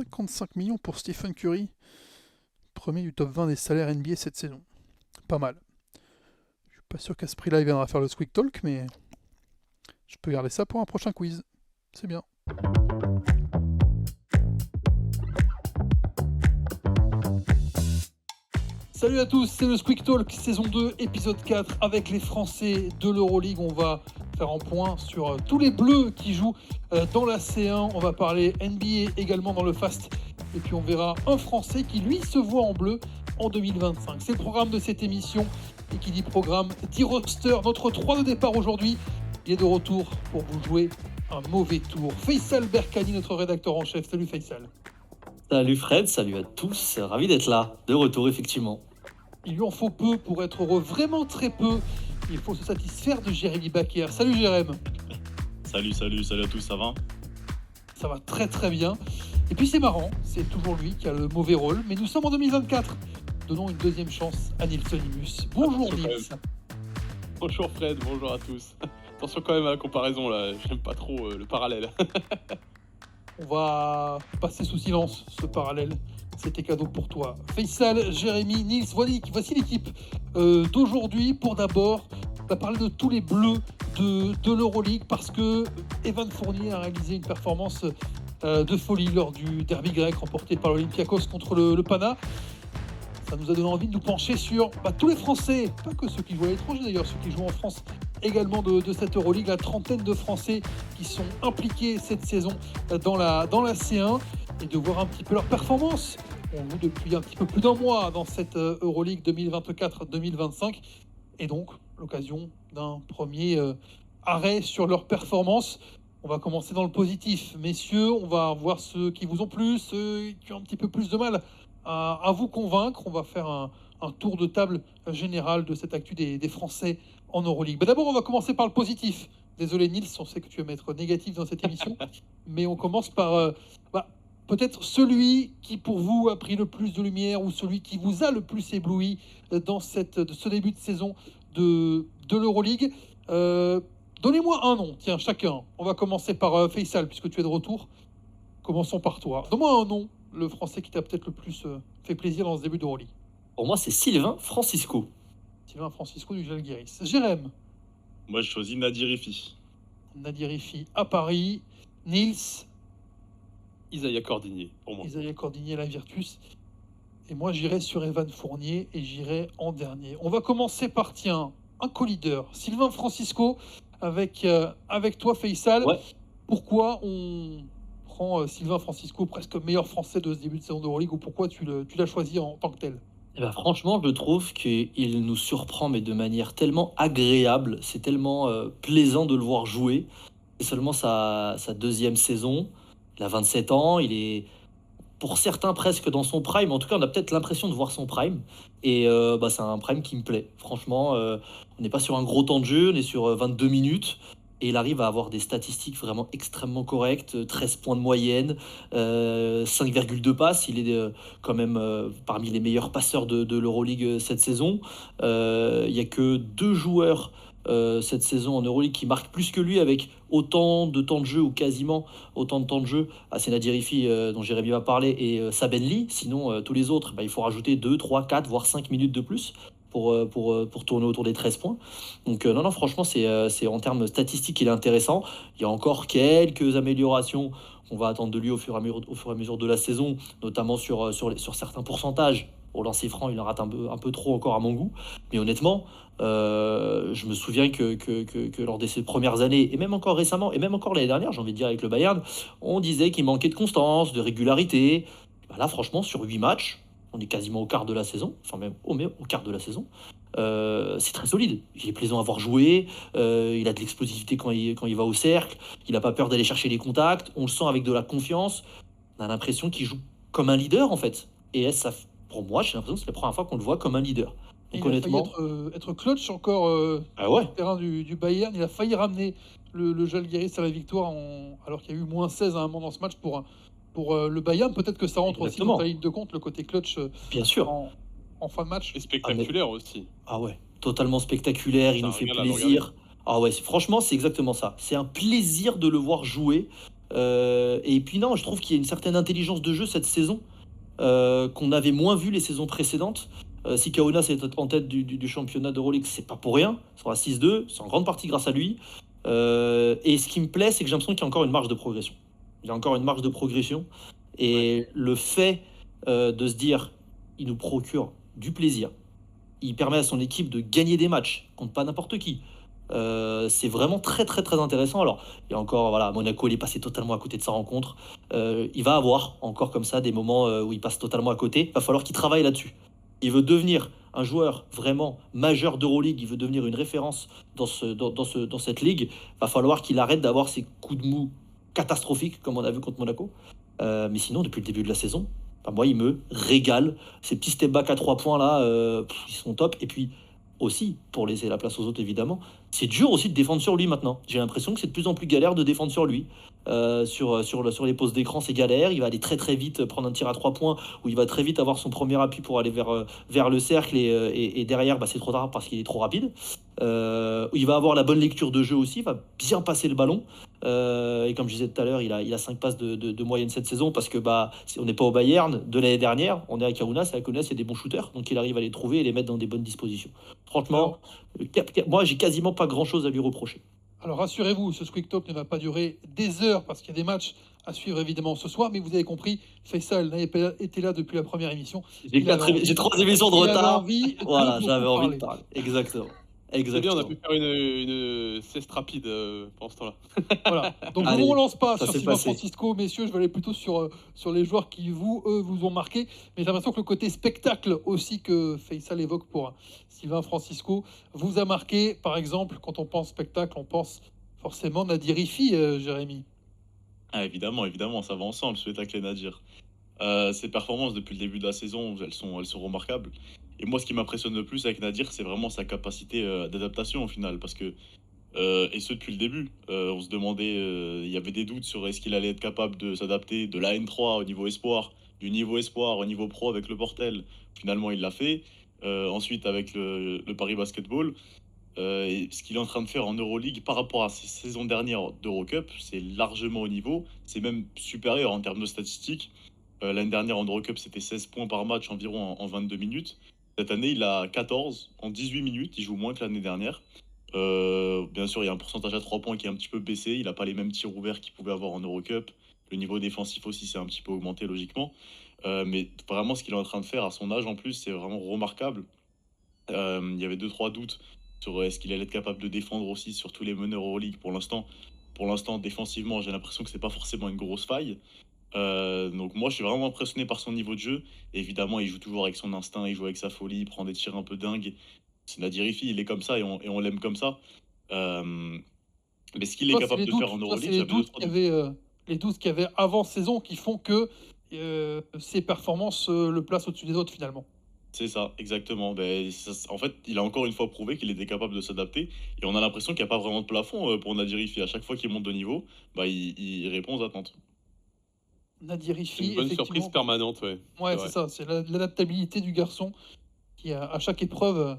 55 millions pour Stephen Curry, premier du top 20 des salaires NBA cette saison. Pas mal. Je suis pas sûr qu'à ce prix-là, il viendra faire le Squeak Talk, mais je peux garder ça pour un prochain quiz. C'est bien. Salut à tous, c'est le Squeak Talk, saison 2, épisode 4, avec les Français de l'Euroleague. On va faire un point sur tous les Bleus qui jouent dans la C1. On va parler NBA également dans le Fast. Et puis on verra un Français qui, lui, se voit en bleu en 2025. C'est le programme de cette émission. Et qui dit programme, dit roster. Notre 3 de départ aujourd'hui, il est de retour pour vous jouer un mauvais tour. Faisal Berkani, notre rédacteur en chef. Salut Faisal. Salut Fred, salut à tous, ravi d'être là, de retour effectivement. Il lui en faut peu pour être heureux, vraiment très peu. Il faut se satisfaire de Jérémy Baker. Salut Jérémy. Salut à tous, ça va ? Ça va très très bien. Et puis c'est marrant, c'est toujours lui qui a le mauvais rôle, mais nous sommes en 2024. Donnons une deuxième chance à Nils Onimus. Bonjour Nils. Bonjour Fred, bonjour à tous. Attention quand même à la comparaison là, j'aime pas trop le parallèle. On va passer sous silence ce parallèle. C'était cadeau pour toi. Faisal, Jérémy, Nils, voici l'équipe d'aujourd'hui. Pour d'abord, on va parler de tous les bleus de l'Euroleague parce que Evan Fournier a réalisé une performance de folie lors du derby grec remporté par l'Olympiakos contre le Pana. Ça nous a donné envie de nous pencher sur tous les Français, pas que ceux qui jouent à l'étranger d'ailleurs, ceux qui jouent en France également de cette Euroleague, la trentaine de Français qui sont impliqués cette saison dans la C1 et de voir un petit peu leur performance. On joue depuis un petit peu plus d'un mois dans cette Euroleague 2024-2025 et donc l'occasion d'un premier arrêt sur leur performance. On va commencer dans le positif. Messieurs, on va voir ceux qui vous ont plu, ceux qui ont un petit peu plus de mal à vous convaincre. On va faire un tour de table général de cette actu des Français en Euroleague. D'abord, on va commencer par le positif. Désolé Nils, on sait que tu aimes être négatif dans cette émission, mais on commence par peut-être celui qui pour vous a pris le plus de lumière ou celui qui vous a le plus ébloui dans ce début de saison de l'Euroleague. Donnez-moi un nom, tiens, chacun. On va commencer par Faisal, puisque tu es de retour. Commençons par toi. Donne-moi un nom, le Français qui t'a peut-être le plus fait plaisir dans ce début d'Euroleague. Pour moi, c'est Sylvain Francisco. Sylvain Francisco du Žalgiris. Jérémy. Moi je choisis Nadir Rifi. Nadir Rifi à Paris. Nils. Isaiah Cordigné, pour moi. Isaiah Cordigné, la Virtus. Et moi, j'irai sur Evan Fournier et j'irai en dernier. On va commencer par, un co-leader. Sylvain Francisco, avec toi, Faisal. Ouais. Pourquoi on prend Sylvain Francisco, presque meilleur Français de ce début de saison d'Euroleague, ou pourquoi tu l'as choisi en tant que tel ? Franchement, je trouve qu'il nous surprend, mais de manière tellement agréable. C'est tellement plaisant de le voir jouer. C'est seulement sa deuxième saison. Il a 27 ans, il est pour certains presque dans son prime. En tout cas, on a peut-être l'impression de voir son prime. Et c'est un prime qui me plaît. Franchement, on n'est pas sur un gros temps de jeu, on est sur 22 minutes. Et il arrive à avoir des statistiques vraiment extrêmement correctes, 13 points de moyenne, 5,2 passes. Il est quand même parmi les meilleurs passeurs de l'Euroleague cette saison. Il n'y a que 2 joueurs cette saison en Euroleague qui marquent plus que lui avec autant de temps de jeu ou quasiment autant de temps de jeu. C'est Nadir Rifi dont Jérémy va parler et Saben Lee. Sinon, tous les autres, il faut rajouter 2, 3, 4, voire 5 minutes de plus pour tourner autour des 13 points. Donc non, franchement, c'est en termes statistiques, il est intéressant. Il y a encore quelques améliorations qu'on va attendre de lui au fur et à mesure de la saison, notamment sur certains pourcentages. Au lancer franc, il en rate un peu trop encore à mon goût. Mais honnêtement, je me souviens que lors de ses premières années, et même encore récemment, et même encore l'année dernière, j'ai envie de dire avec le Bayern, on disait qu'il manquait de constance, de régularité. Là, franchement, sur 8 matchs, on est quasiment au quart de la saison, enfin même au quart de la saison. C'est très solide. Il est plaisant à voir jouer. Il a de l'explosivité quand il va au cercle. Il n'a pas peur d'aller chercher les contacts. On le sent avec de la confiance. On a l'impression qu'il joue comme un leader en fait. Et ça, pour moi, j'ai l'impression que c'est la première fois qu'on le voit comme un leader. Donc honnêtement, il a failli être clutch encore ouais. sur le terrain du Bayern. Il a failli ramener le Žalgiris à la victoire alors qu'il y a eu moins 16 à un moment dans ce match pour le Bayern. Peut-être que ça rentre Exactement. aussi dans ta ligne de compte, le côté clutch Bien sûr. en fin de match. Et spectaculaire aussi. Ah ouais, totalement spectaculaire, il Ça nous fait régale à le plaisir. Ah ouais, franchement, c'est exactement ça. C'est un plaisir de le voir jouer. Et puis non, je trouve qu'il y a une certaine intelligence de jeu cette saison qu'on avait moins vu les saisons précédentes. Si Kaunas est en tête du championnat d'Euroleague, c'est pas pour rien. Ils sont à 6-2, c'est en grande partie grâce à lui. Et ce qui me plaît, c'est que j'ai l'impression qu'il y a encore une marge de progression. Il y a encore une marge de progression. Et le fait de se dire, il nous procure du plaisir. Il permet à son équipe de gagner des matchs contre pas n'importe qui. C'est vraiment très très très intéressant. Alors, il y a encore, voilà, Monaco, il est passé totalement à côté de sa rencontre. Il va avoir encore comme ça des moments où il passe totalement à côté. Il va falloir qu'il travaille là-dessus. Il veut devenir un joueur vraiment majeur d'Euroleague, il veut devenir une référence dans cette ligue. Il va falloir qu'il arrête d'avoir ces coups de mou catastrophiques comme on a vu contre Monaco. Mais sinon, depuis le début de la saison, enfin, moi, il me régale. Ces petits step back à 3 points là, ils sont top. Et puis aussi, pour laisser la place aux autres évidemment, c'est dur aussi de défendre sur lui maintenant. J'ai l'impression que c'est de plus en plus galère de défendre sur lui. Sur les pauses d'écran, c'est galère. Il va aller très très vite prendre un tir à 3 points où il va très vite avoir son premier appui pour aller vers le cercle et derrière, c'est trop tard parce qu'il est trop rapide. Il va avoir la bonne lecture de jeu aussi, il va bien passer le ballon. Et comme je disais tout à l'heure, il a 5 passes de moyenne cette saison parce que on n'est pas au Bayern de l'année dernière, on est à Kaunas. À Kaunas, il y a des bons shooters, donc il arrive à les trouver et les mettre dans des bonnes dispositions. Franchement, moi j'ai quasiment pas grand chose à lui reprocher. Alors rassurez-vous, ce Squeak Talk ne va pas durer des heures parce qu'il y a des matchs à suivre évidemment ce soir, mais vous avez compris, Faisal n'avait pas été là depuis la première émission. J'ai 3 émissions de retard. Voilà, j'avais envie de parler. Exactement. C'est bien, on a pu faire une sieste rapide pendant ce temps-là. Voilà. Donc je ne vous relance pas sur Sylvain passé. Francisco, messieurs, je vais aller plutôt sur les joueurs qui vous ont marqué. Mais j'ai l'impression que le côté spectacle aussi que Faisal évoque pour Sylvain Francisco vous a marqué. Par exemple, quand on pense spectacle, on pense forcément Nadir Rifi, Jérémy. Ah, évidemment, ça va ensemble, spectacle et Nadir. Ses performances depuis le début de la saison, elles sont remarquables. Et moi, ce qui m'impressionne le plus avec Nadir, c'est vraiment sa capacité d'adaptation au final. Parce que, et ce depuis le début, on se demandait, il y avait des doutes sur est-ce qu'il allait être capable de s'adapter de la N3 au niveau espoir, du niveau espoir au niveau pro avec le Portel. Finalement, il l'a fait. Ensuite, avec le Paris Basketball. Et ce qu'il est en train de faire en Euroleague par rapport à ses saisons dernières d'Eurocup, c'est largement au niveau. C'est même supérieur en termes de statistiques. L'année dernière en Eurocup, c'était 16 points par match environ en 22 minutes. Cette année, il a 14 en 18 minutes. Il joue moins que l'année dernière. Bien sûr, il y a un pourcentage à 3 points qui est un petit peu baissé. Il n'a pas les mêmes tirs ouverts qu'il pouvait avoir en Eurocup. Le niveau défensif aussi s'est un petit peu augmenté logiquement. Mais vraiment, ce qu'il est en train de faire à son âge en plus, c'est vraiment remarquable. Il y avait 2-3 doutes sur est-ce qu'il allait être capable de défendre aussi sur tous les meneurs Euroleague pour l'instant. Pour l'instant, défensivement, j'ai l'impression que c'est pas forcément une grosse faille. Donc moi, je suis vraiment impressionné par son niveau de jeu. Évidemment, il joue toujours avec son instinct, il joue avec sa folie, il prend des tirs un peu dingues. C'est Nadir Rifi, il est comme ça et on l'aime comme ça. Mais ce qu'il est capable de faire en Euroleague, c'est les doutes qu'il y avait avant saison qui font que ses performances le placent au-dessus des autres finalement. C'est ça, exactement. En fait, il a encore une fois prouvé qu'il était capable de s'adapter. Et on a l'impression qu'il n'y a pas vraiment de plafond pour Nadir Rifi. À chaque fois qu'il monte de niveau, il répond aux attentes. Nadir Rifi, une bonne surprise permanente, ouais. Ouais, c'est ça. C'est l'adaptabilité du garçon qui, à chaque épreuve,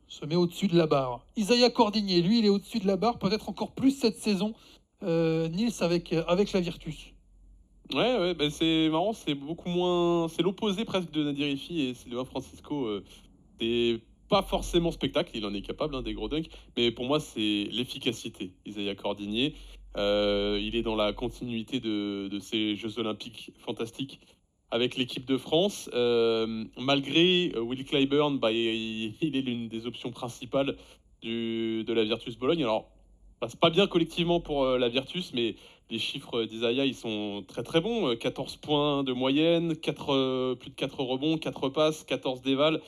se met au-dessus de la barre. Isaiah Cordigné, lui, il est au-dessus de la barre, peut-être encore plus cette saison. Nils avec la Virtus. Ouais, c'est marrant, c'est beaucoup moins. C'est l'opposé presque de Nadir Rifi et Sylvain Francisco. C'est pas forcément spectacle, il en est capable, des gros dunks, mais pour moi, c'est l'efficacité. Isaiah Cordigné, il est dans la continuité de ces Jeux Olympiques fantastiques avec l'équipe de France. Malgré Will Clyburn, il est l'une des options principales de la Virtus Bologne. Alors, ça passe pas bien collectivement pour la Virtus, mais les chiffres d'Isaiah, ils sont très très bons. 14 points de moyenne, plus de 4 rebonds, 4 passes, 14 dévals.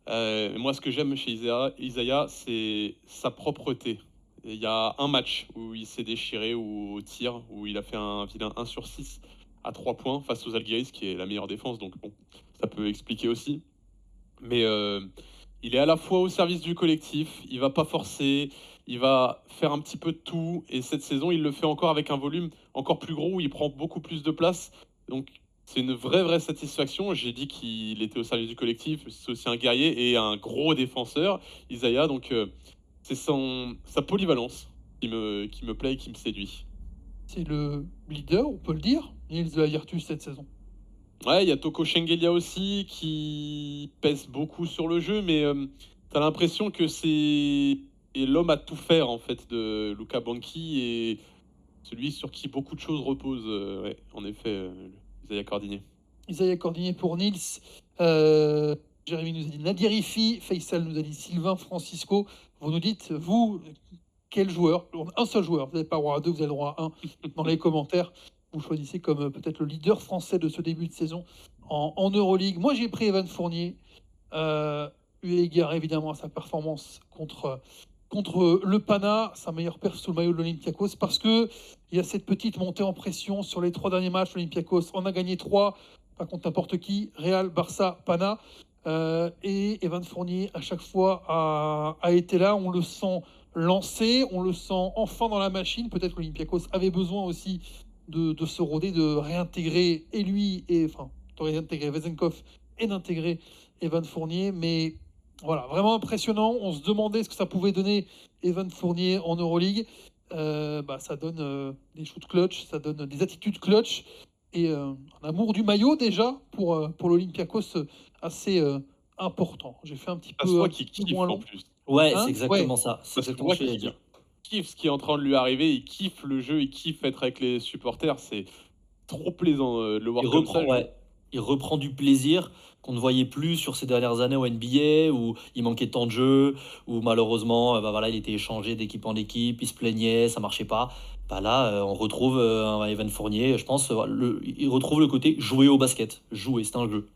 Moi, ce que j'aime chez Isaiah, c'est sa propreté. Il y a un match où il s'est déchiré au tir, où il a fait un vilain 1 sur 6 à 3 points face aux Algiris, qui est la meilleure défense, donc bon, ça peut expliquer aussi. Mais il est à la fois au service du collectif, il va pas forcer, il va faire un petit peu de tout, et cette saison, il le fait encore avec un volume encore plus gros, où il prend beaucoup plus de place. Donc c'est une vraie satisfaction. J'ai dit qu'il était au service du collectif, c'est aussi un guerrier et un gros défenseur, Isaiah, donc c'est sa polyvalence qui me plaît et qui me séduit. c'est le leader, on peut le dire, Niels de la Virtus cette saison. Ouais, il y a Toko Shengelia aussi qui pèse beaucoup sur le jeu, mais tu l'impression que c'est l'homme à tout faire en fait de Luca Banchi et celui sur qui beaucoup de choses reposent. Ouais, en effet, Isaiah Cordinier. Isaiah Cordigné pour Niels. Euh, Jérémy nous a dit Nadir Ifi. Faisal nous a dit Sylvain Francisco. Vous nous dites, vous, quel joueur? Un seul joueur. Vous n'avez pas le droit à deux, vous avez le droit à un dans les commentaires. Vous choisissez comme peut-être le leader français de ce début de saison en Euroleague. Moi, j'ai pris Evan Fournier. Eu égard évidemment à sa performance contre le Pana, sa meilleure perf sous le maillot de l'Olympiakos, parce que il y a cette petite montée en pression sur les 3 derniers matchs. L'Olympiakos en a gagné 3, pas contre n'importe qui, Real, Barça, Pana. Et Evan Fournier, à chaque fois, a été là. On le sent lancé, on le sent enfin dans la machine. Peut-être que l'Olympiakos avait besoin aussi de se roder, de réintégrer et lui, et enfin, de réintégrer Vezenkov et d'intégrer Evan Fournier. Mais voilà, vraiment impressionnant. On se demandait ce que ça pouvait donner Evan Fournier en Euroleague. Ça donne des shoots clutch, ça donne des attitudes clutch et un amour du maillot déjà pour l'Olympiakos assez important. J'ai fait un petit Ça se peu, voit un qu'il petit peu kiffe moins en long. plus. Ouais, Hein c'est exactement ça. C'est Parce que exactement moi ce que j'allais qui dire. kiffe ce qui est en train de lui arriver, il kiffe le jeu, il kiffe être avec les supporters. C'est trop plaisant de le voir Il comme ça. reprend, ouais, il reprend du plaisir qu'on ne voyait plus sur ces dernières années au NBA, où il manquait de temps de jeu, où malheureusement, voilà, il était échangé d'équipe en équipe, il se plaignait, ça marchait pas. Bah là, on retrouve un Evan Fournier, je pense, il retrouve le côté jouer au basket. Jouer, c'est un jeu.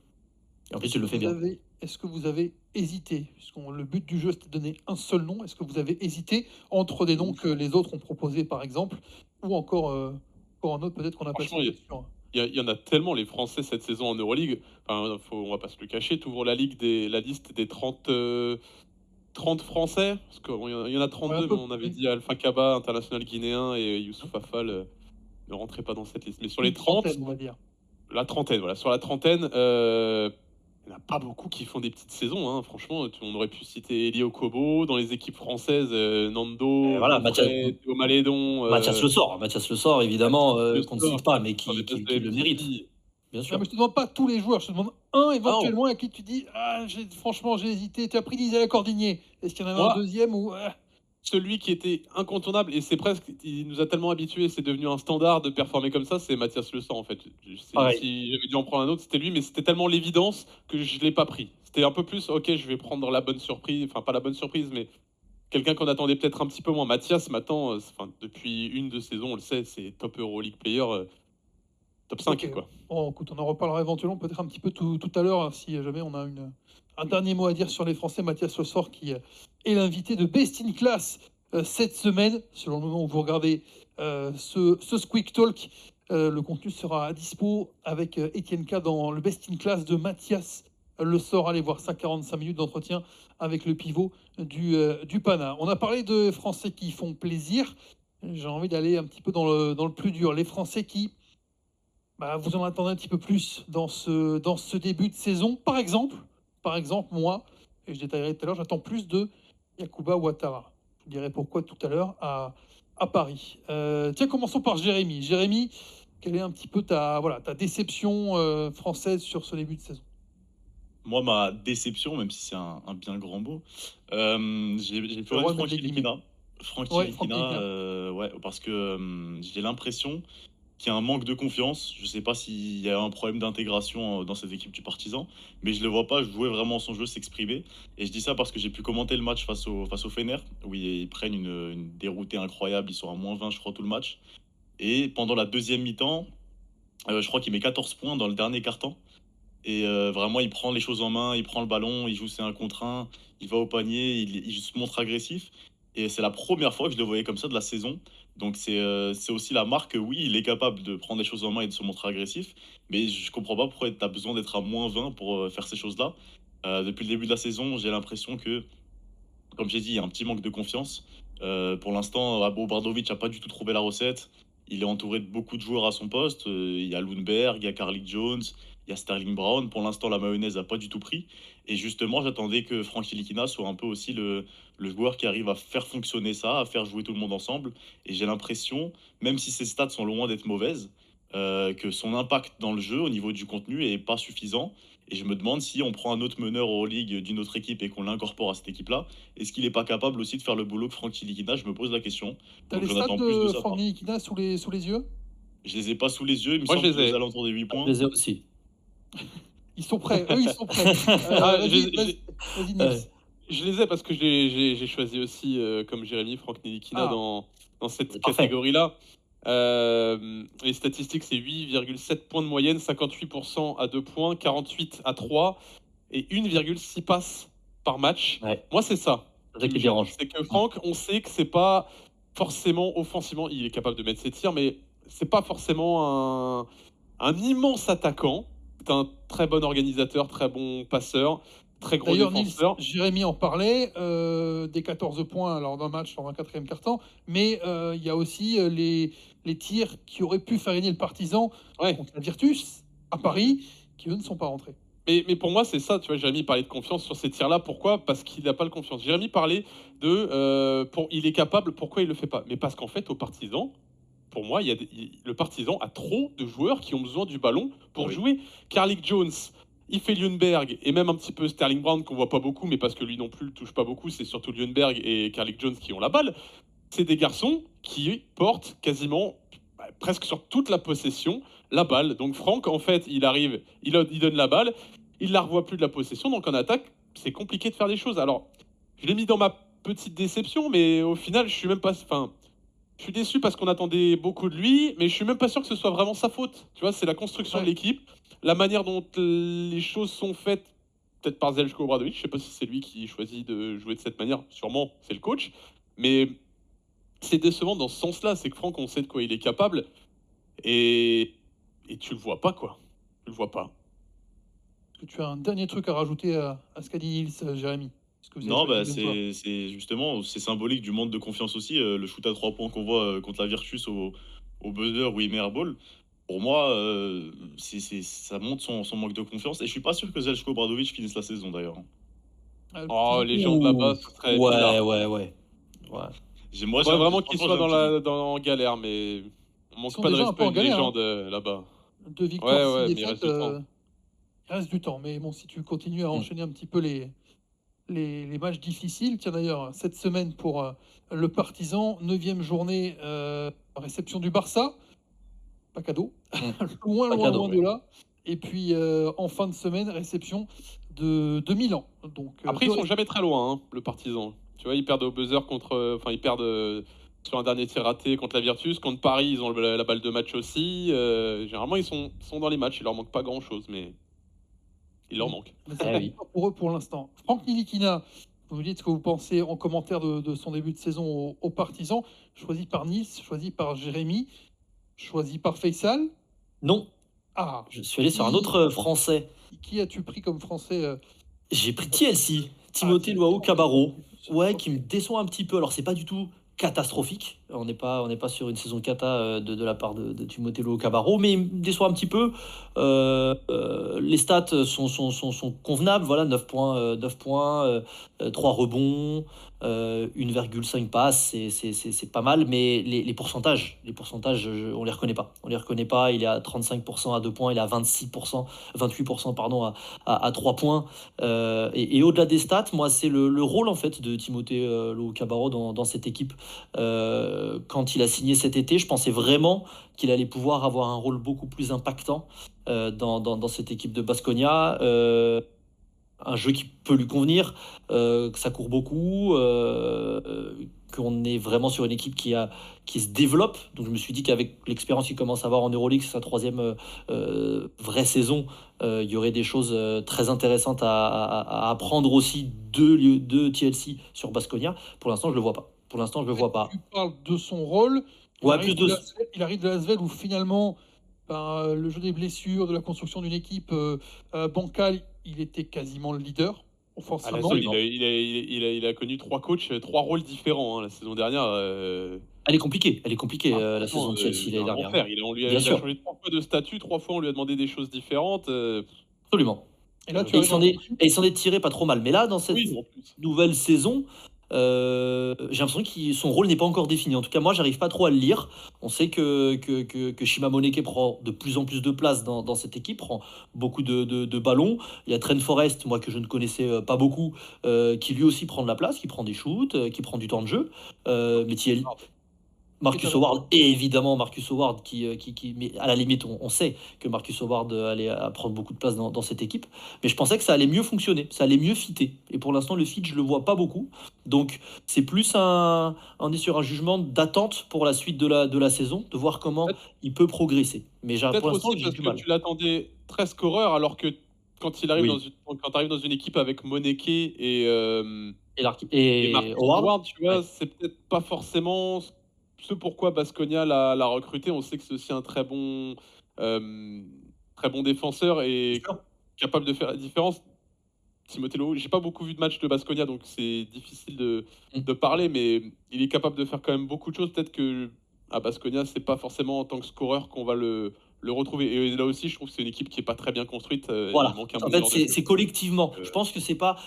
Et en plus, il le fait bien. Est-ce que vous avez hésité? Puisque le but du jeu, c'était de donner un seul nom. Est-ce que vous avez hésité entre des noms que les autres ont proposés, par exemple, ou encore un autre peut-être qu'on n'a pas Franchement, cité sur... il y en a tellement les Français cette saison en Euroleague. Enfin, on va pas se le cacher. Tu ouvres la liste des 30 Français. Parce qu'il y en a Ouais, un 32, mais peu, on avait oui. dit Alpha Kaba, international guinéen, et Youssouf Afal ne rentrait pas dans cette liste. Mais sur les Une 30, trentaine, on va dire. la trentaine, voilà. Sur la trentaine, il n'y en a pas beaucoup qui font des petites saisons. Hein. Franchement, on aurait pu citer Elio Kobo. Dans les équipes françaises, Et Nando, voilà, Geoffrey, Théo Malédon. Mathias Le Sort, évidemment, Le qu'on ne sort, cite pas, mais sur les qui passes de le mérite, MVP. bien Non, sûr. mais je te demande pas tous les joueurs, je te demande un Ah non, éventuellement à qui tu dis franchement j'ai hésité. Tu as pris Isaiah Cordigné. Est-ce qu'il y en a un moi, deuxième ou celui qui était incontournable, et c'est presque, il nous a tellement habitués, c'est devenu un standard de performer comme ça, c'est Mathias Le Sang en fait. Pareil. Si j'avais dû en prendre un autre, c'était lui, mais c'était tellement l'évidence que je ne l'ai pas pris. C'était un peu plus, ok, je vais prendre la bonne surprise, enfin pas la bonne surprise, mais quelqu'un qu'on attendait peut-être un petit peu moins. Mathias, maintenant, depuis une deux saisons, on le sait, c'est top Euroleague player, top 5 Ok. quoi. Bon, écoute, on en reparlera éventuellement peut-être un petit peu tout à l'heure hein, si jamais on a un dernier mot à dire sur les Français. Mathias Le Sort qui est l'invité de Best in Class cette semaine. Selon le moment où vous regardez ce Squeak Talk, le contenu sera à dispo avec Étienne K dans le Best in Class de Mathias Le Sort. Allez voir ça, 45 minutes d'entretien avec le pivot du Pana. On a parlé de Français qui font plaisir. J'ai envie d'aller un petit peu dans le plus dur. Les Français qui vous en attendez un petit peu plus dans ce début de saison. Par exemple, moi, et je détaillerai tout à l'heure, j'attends plus de Yakuba Ouattara. Je vous dirai pourquoi tout à l'heure à Paris. Tiens, commençons par Jérémy. Jérémy, quelle est un petit peu ta déception française sur ce début de saison? Moi, ma déception, même si c'est un bien grand mot, j'ai Le pleurer roi de de Franck Guillemets. Ntilikina. Franck Ouais, Franck Ntilikina, Ntilikina. ouais, parce que j'ai l'impression qu'il y a un manque de confiance. Je sais pas s'il y a un problème d'intégration dans cette équipe du Partizan, mais je le vois pas jouer vraiment son jeu, s'exprimer. Et je dis ça parce que j'ai pu commenter le match face au Fener, où ils prennent une déroutée incroyable. Ils sont à -20, je crois, tout le match. Et pendant la deuxième mi-temps, je crois qu'il met 14 points dans le dernier quart-temps. Et vraiment, il prend les choses en main, il prend le ballon, il joue ses 1 contre 1, il va au panier, il se montre agressif. Et c'est la première fois que je le voyais comme ça de la saison. Donc c'est aussi la marque que oui, il est capable de prendre les choses en main et de se montrer agressif. Mais je comprends pas pourquoi tu as besoin d'être à -20 pour faire ces choses-là. Depuis le début de la saison, j'ai l'impression que, comme j'ai dit, il y a un petit manque de confiance. Pour l'instant, Obradovic n'a pas du tout trouvé la recette. Il est entouré de beaucoup de joueurs à son poste. Il y a Lundberg, il y a Carlick Jones, Il y a Sterling Brown. Pour l'instant, la mayonnaise n'a pas du tout pris. Et justement, j'attendais que Franck Ntilikina soit un peu aussi le joueur qui arrive à faire fonctionner ça, à faire jouer tout le monde ensemble. Et j'ai l'impression, même si ses stats sont loin d'être mauvaises, que son impact dans le jeu au niveau du contenu est pas suffisant. Et je me demande si on prend un autre meneur Euroleague d'une autre équipe et qu'on l'incorpore à cette équipe-là, est-ce qu'il n'est pas capable aussi de faire le boulot que Franck Ntilikina? Je me pose la question. T'as Donc les j'en stats attends plus de de sa Franck part. Ntilikina sous les yeux? Je les ai pas sous les yeux, il me Moi, semble je que les ai. aux alentours des 8 Je points. les ai aussi. Ils sont prêts, eux ils sont prêts. Ah, Vas-y, vas-y Nils. Ouais. je les ai parce que j'ai choisi aussi, comme Jérémy, Franck Ntilikina Ah. dans cette C'est parfait. catégorie-là. Les statistiques, c'est 8,7 points de moyenne, 58% à 2 points, 48 à 3 et 1,6 passes par match. Ouais. Moi, c'est ça. C'est ça qui me dérange. gêne. C'est que Franck, on sait que c'est pas forcément offensivement, il est capable de mettre ses tirs, mais c'est pas forcément un immense attaquant. C'est un très bon organisateur, très bon passeur, très gros D'ailleurs, Nils, défenseur. Jérémy en parlait, des 14 points lors d'un match, lors d'un quatrième quart-temps, mais il y a aussi les tirs qui auraient pu faire gagner le Partizan Ouais. contre la Virtus à Paris, qui eux ne sont pas rentrés. Mais pour moi, c'est ça, tu vois, Jérémy parlait de confiance sur ces tirs-là. Pourquoi? Parce qu'il n'a pas le confiance. Jérémy parlait il est capable, pourquoi il le fait pas? Mais parce qu'en fait, au Partizan, pour moi, le Partizan a trop de joueurs qui ont besoin du ballon pour Oui. jouer. Carlick Jones, Ife Ljungberg et même un petit peu Sterling Brown qu'on voit pas beaucoup, mais parce que lui non plus le touche pas beaucoup, c'est surtout Ljungberg et Carlick Jones qui ont la balle. C'est des garçons qui portent quasiment presque sur toute la possession la balle. Donc Franck, en fait, il arrive, il donne la balle, il la revoit plus de la possession. Donc en attaque, c'est compliqué de faire des choses. Alors, je l'ai mis dans ma petite déception, mais au final, je suis même pas. Enfin, je suis déçu parce qu'on attendait beaucoup de lui, mais je suis même pas sûr que ce soit vraiment sa faute. Tu vois, c'est la construction Ouais. de l'équipe, la manière dont les choses sont faites, peut-être par Zeljko Obradovic. Je sais pas si c'est lui qui choisit de jouer de cette manière. Sûrement, c'est le coach. Mais c'est décevant dans ce sens-là. C'est que Franck, on sait de quoi il est capable. Et tu le vois pas, quoi. Tu le vois pas. Est-ce que tu as un dernier truc à rajouter à ce qu'a dit Nils, Jérémy? Est-ce que vous avez Non, choisi bah, le même choix? c'est justement, c'est symbolique du manque de confiance aussi. Le shoot à 3 points qu'on voit contre la Virtus au buzzer où il met airball. Pour moi, ça montre son manque de confiance. Et je suis pas sûr que Zeljko Obradovic finisse la saison d'ailleurs. Oh, les gens de là-bas, ce serait bizarre. Ouais. Moi, Faudrait vraiment qu'il franchement, soit j'ai un petit en galère, mais on manque sont pas de déjà un peu respect en des galère, légendes là-bas. 2 victoires, Ouais, 6 mais il reste défaites, du temps. il reste du temps. Mais bon, si tu continues à enchaîner un petit peu les matchs difficiles, tiens d'ailleurs, cette semaine pour le Partizan, 9e journée, réception du Barça, pas cadeau, loin, Pas loin, cadeau, loin de là. Et puis en fin de semaine, réception de Milan. Donc, Après, deux ils sont jamais très loin, hein, le Partizan. Tu vois, ils perdent au buzzer enfin, ils perdent sur un dernier tir raté contre la Virtus. Contre Paris, ils ont la balle de match aussi. Généralement, ils sont dans les matchs. Il leur manque pas grand-chose, mais il leur manque. Mais c'est Eh pas oui. pas pour eux pour l'instant. Franck Ntilikina, vous nous dites ce que vous pensez en commentaire de son début de saison au Partizan, choisi par Nice, choisi par Jérémy, choisi par Faisal. Non, Ah, je suis allé sur un autre Français. qui as-tu pris comme Français J'ai pris TLC, Timothée Luau Cabarro. Ouais, qui me déçoit un petit peu. Alors, c'est pas du tout catastrophique. On n'est pas sur une saison cata de la part de Timothée Luau Cabarro, mais il me déçoit un petit peu. Les stats sont convenables. Voilà, 9 points, 3 rebonds, 1,5 passes, c'est pas mal. Mais les pourcentages, on les reconnaît pas. On les reconnaît pas. Il est à 35% à 2 points, il est à 28% pardon, à 3 points. Et au-delà des stats, moi, c'est le rôle en fait de Timothée Luau Cabarro dans cette équipe. Quand il a signé cet été, je pensais vraiment qu'il allait pouvoir avoir un rôle beaucoup plus impactant dans cette équipe de Baskonia. Un jeu qui peut lui convenir, que ça court beaucoup, qu'on est vraiment sur une équipe qui se développe. Donc je me suis dit qu'avec l'expérience qu'il commence à avoir en Euroleague, c'est sa 3e vraie saison, il y aurait des choses très intéressantes à apprendre aussi de TLC sur Baskonia. Pour l'instant, je le vois pas. Tu parles de son rôle. Ouais, plus de... Il arrive de l'Asvel où finalement, le jeu des blessures, de la construction d'une équipe bancale, il était quasiment le leader À la offensivement. Sol, il a connu 3 coachs, 3 rôles différents hein, la saison dernière. Elle est compliquée, la Franchement, saison de Chelsea c'est l'année un dernière. enfer. Bien Il a sûr, changé 3 fois de statut, 3 fois on lui a demandé des choses différentes. absolument. Et là, tu Et arrives dans le contenu. il s'en est tiré pas trop mal. Mais là, dans cette Oui, en plus. nouvelle saison, j'ai l'impression que son rôle n'est pas encore défini. En tout cas, moi, j'arrive pas trop à le lire. On sait que Shima Moneke prend de plus en plus de place dans cette équipe, prend beaucoup de ballons. Il y a Trent Forrest, moi que je ne connaissais pas beaucoup, qui lui aussi prend de la place, qui prend des shoots, qui prend du temps de jeu. Mais Marcus Howard, et évidemment Marcus Howard, mais à la limite, on sait que Marcus Howard allait prendre beaucoup de place dans cette équipe. Mais je pensais que ça allait mieux fonctionner, ça allait mieux fitter. Et pour l'instant, le fit, je le vois pas beaucoup. Donc, c'est plus on est sur un jugement d'attente pour la suite de la saison, de voir comment il peut progresser. Mais Peut-être pour l'instant, aussi j'ai parce du que mal. tu l'attendais très scoreur, alors que quand il arrive Oui. quand tu arrives dans une équipe avec Moneke et Et Marcus Howard, Howard, tu vois, ouais. c'est peut-être pas forcément ce pourquoi Baskonia l'a recruté. On sait que c'est aussi un très bon défenseur Bien et sûr. capable de faire la différence. Timothée Loho, j'ai pas beaucoup vu de match de Baskonia, donc c'est difficile Mm. de parler, mais il est capable de faire quand même beaucoup de choses. Peut-être que à Baskonia, c'est pas forcément en tant que scoreur qu'on va le retrouver. Et là aussi, je trouve que c'est une équipe qui est pas très bien construite. Il Voilà. manque un En fait, meneur de jeu. c'est collectivement. Euh, Je pense que c'est pas.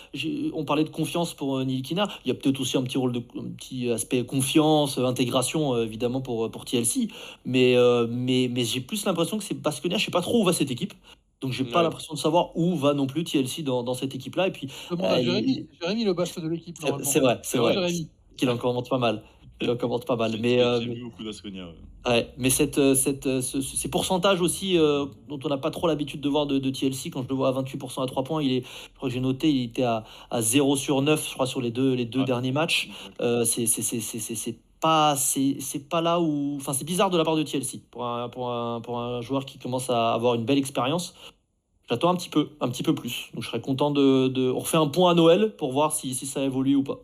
On parlait de confiance pour Nilikina. Il y a peut-être aussi un petit aspect confiance, intégration, évidemment, pour TLC. Mais j'ai plus l'impression que c'est Baskonia. Je sais pas trop où va cette équipe. Donc, j'ai pas ouais. l'impression de savoir où va non plus TLC dans cette équipe-là. Et puis, Demande à Jérémy. il- C'est Jérémy le bast de l'équipe, normalement. c'est vrai, c'est C'est vrai. vrai. Jérémy. Qu'il en commente pas mal. Il en commente pas mal. J'ai vu beaucoup d'Asconia. Ouais. Ouais, mais ces pourcentages aussi dont on n'a pas trop l'habitude de voir de TLC, quand je le vois à 28% à 3 points, je crois que j'ai noté, il était à 0 sur 9, je crois, sur les deux Ouais. derniers matchs. C'est pas là où. Enfin, c'est bizarre de la part de TLC pour un joueur qui commence à avoir une belle expérience. J'attends un petit peu plus. Donc je serais content on refait un point à Noël pour voir si ça évolue ou pas.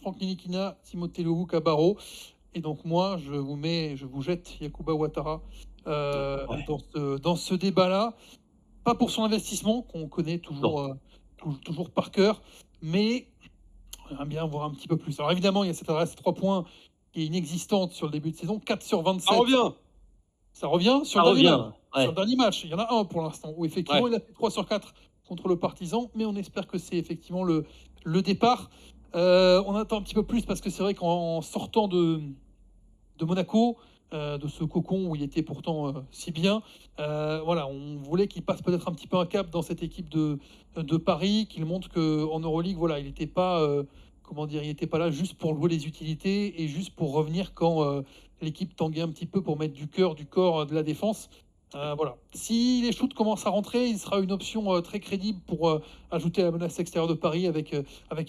Franck Nilikina, Timothée Lohu, Cabarro. Et donc moi, je vous jette Yakuba Ouattara Ouais. dans ce débat-là. Pas pour son investissement, qu'on connaît toujours par cœur, mais j'aimerais bien voir un petit peu plus. Alors évidemment, il y a cette adresse 3 points qui est inexistante sur le début de saison, 4 sur 27. Ça revient. Ça revient sur Ça le dernier revient. match. Ouais. Sur le dernier match, il y en a un pour l'instant, où effectivement Ouais. il a fait 3 sur 4 contre le Partizan, mais on espère que c'est effectivement le départ. On attend un petit peu plus parce que c'est vrai qu'en sortant de Monaco, de ce cocon où il était pourtant si bien, voilà, on voulait qu'il passe peut-être un petit peu un cap dans cette équipe de Paris, qu'il montre qu'en Euroleague, voilà, il n'était pas, comment dire, il n'était pas là juste pour jouer les utilités et juste pour revenir quand l'équipe tanguait un petit peu pour mettre du cœur, du corps, de la défense. Voilà. Si les shoots commencent à rentrer, il sera une option très crédible pour ajouter à la menace extérieure de Paris avec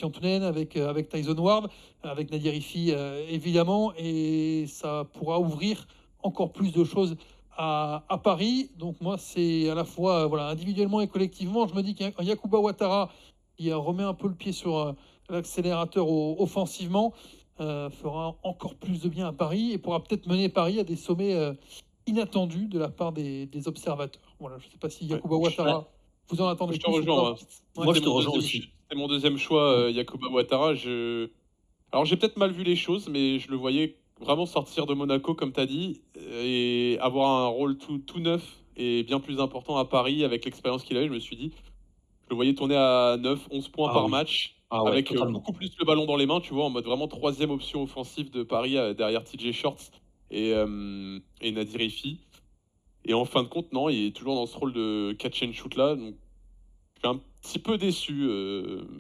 Antonen, avec Tyson Ward, avec Nadir Ifi évidemment, et ça pourra ouvrir encore plus de choses à Paris. Donc moi, c'est à la fois voilà, individuellement et collectivement, je me dis qu'un Yakuba Ouattara qui remet un peu le pied sur l'accélérateur offensivement fera encore plus de bien à Paris et pourra peut-être mener Paris à des sommets inattendu de la part des observateurs. Voilà, je ne sais pas si Yakuba Ouattara, vous en attendez Je te plus ou rejoins, pas. moi. Ouais. Moi, je C'était te mon rejoins deuxième aussi. c'était mon deuxième choix, Yakuba Ouattara. Alors, j'ai peut-être mal vu les choses, mais je le voyais vraiment sortir de Monaco, comme tu as dit, et avoir un rôle tout neuf et bien plus important à Paris avec l'expérience qu'il avait. Je me suis dit, je le voyais tourner à 9, 11 points Ah par oui. match, Ah ouais, avec totalement. beaucoup plus le ballon dans les mains, tu vois, en mode vraiment troisième option offensive de Paris derrière TJ Shorts et Nadir Ifi. Et en fin de compte, non, il est toujours dans ce rôle de catch and shoot là. Donc, je suis un petit peu déçu.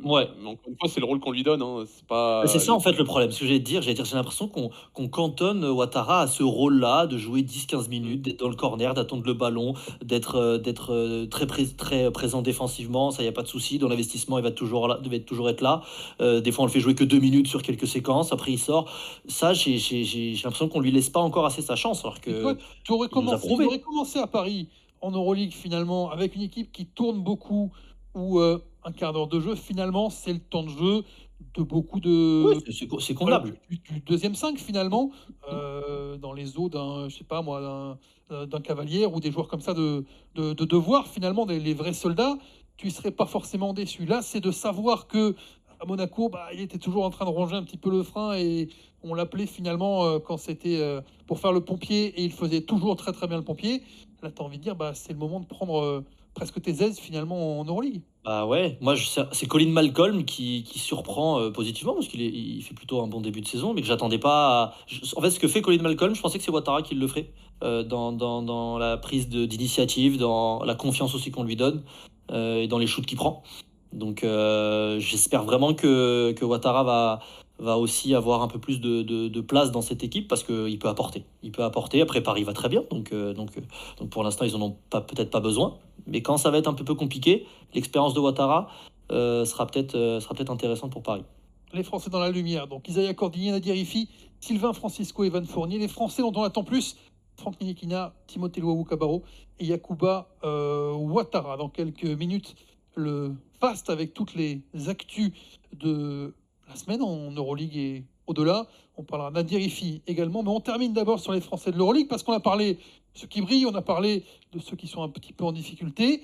Ouais. Mais encore une fois, c'est le rôle qu'on lui donne. Hein. C'est pas. C'est ça en fait le problème. Ce que j'ai l'impression qu'on cantonne Ouattara à ce rôle-là, de jouer 10-15 minutes, d'être dans le corner, d'attendre le ballon, d'être très présent défensivement. Ça, il n'y a pas de souci. Dans l'investissement, il va toujours être là. Des fois, on le fait jouer que 2 minutes sur quelques séquences. Après, il sort. Ça, j'ai l'impression qu'on lui laisse pas encore assez sa chance. Alors Et toi, que tu aurais il nous a prouvé. commencé à Paris en Euroleague finalement avec une équipe qui tourne beaucoup ou un quart d'heure de jeu. Finalement, c'est le temps de jeu de beaucoup Oui, de c'est voilà, convenable. du deuxième 5 finalement, dans les eaux d'un, je sais pas moi, d'un Cavalier ou des joueurs comme ça de devoir finalement les vrais soldats, tu ne serais pas forcément déçu. Là, c'est de savoir que à Monaco, il était toujours en train de ronger un petit peu le frein et on l'appelait finalement quand c'était pour faire le pompier et il faisait toujours très très bien le pompier. Là, tu as envie de dire, c'est le moment de prendre presque tes aises finalement en Euroleague. Bah ouais, moi c'est Colin Malcolm qui surprend positivement parce il fait plutôt un bon début de saison, mais que j'attendais pas. En fait, ce que fait Colin Malcolm, je pensais que c'est Ouattara qui le ferait dans la prise d'initiative, dans la confiance aussi qu'on lui donne et dans les shoots qu'il prend. Donc j'espère vraiment que Ouattara va aussi avoir un peu plus de place dans cette équipe parce qu'il peut apporter. Il peut apporter. Après, Paris va très bien, donc pour l'instant, ils en ont peut-être pas besoin. Mais quand ça va être un peu compliqué, l'expérience de Ouattara sera peut-être intéressante pour Paris. Les Français dans la lumière, donc Isaiah Cordigny, Nadir Rifi, Sylvain Francisco, Evan Fournier. Les Français dont on attend plus, Franck Ntilikina, Timothée Luwawu-Cabarrot et Yacouba Ouattara. Dans quelques minutes, le fast avec toutes les actus de la semaine en Euroleague et au-delà. On parlera de Nadir Rifi également, mais on termine d'abord sur les Français de l'Euroleague parce qu'on a parlé de ceux qui brillent, on a parlé de ceux qui sont un petit peu en difficulté.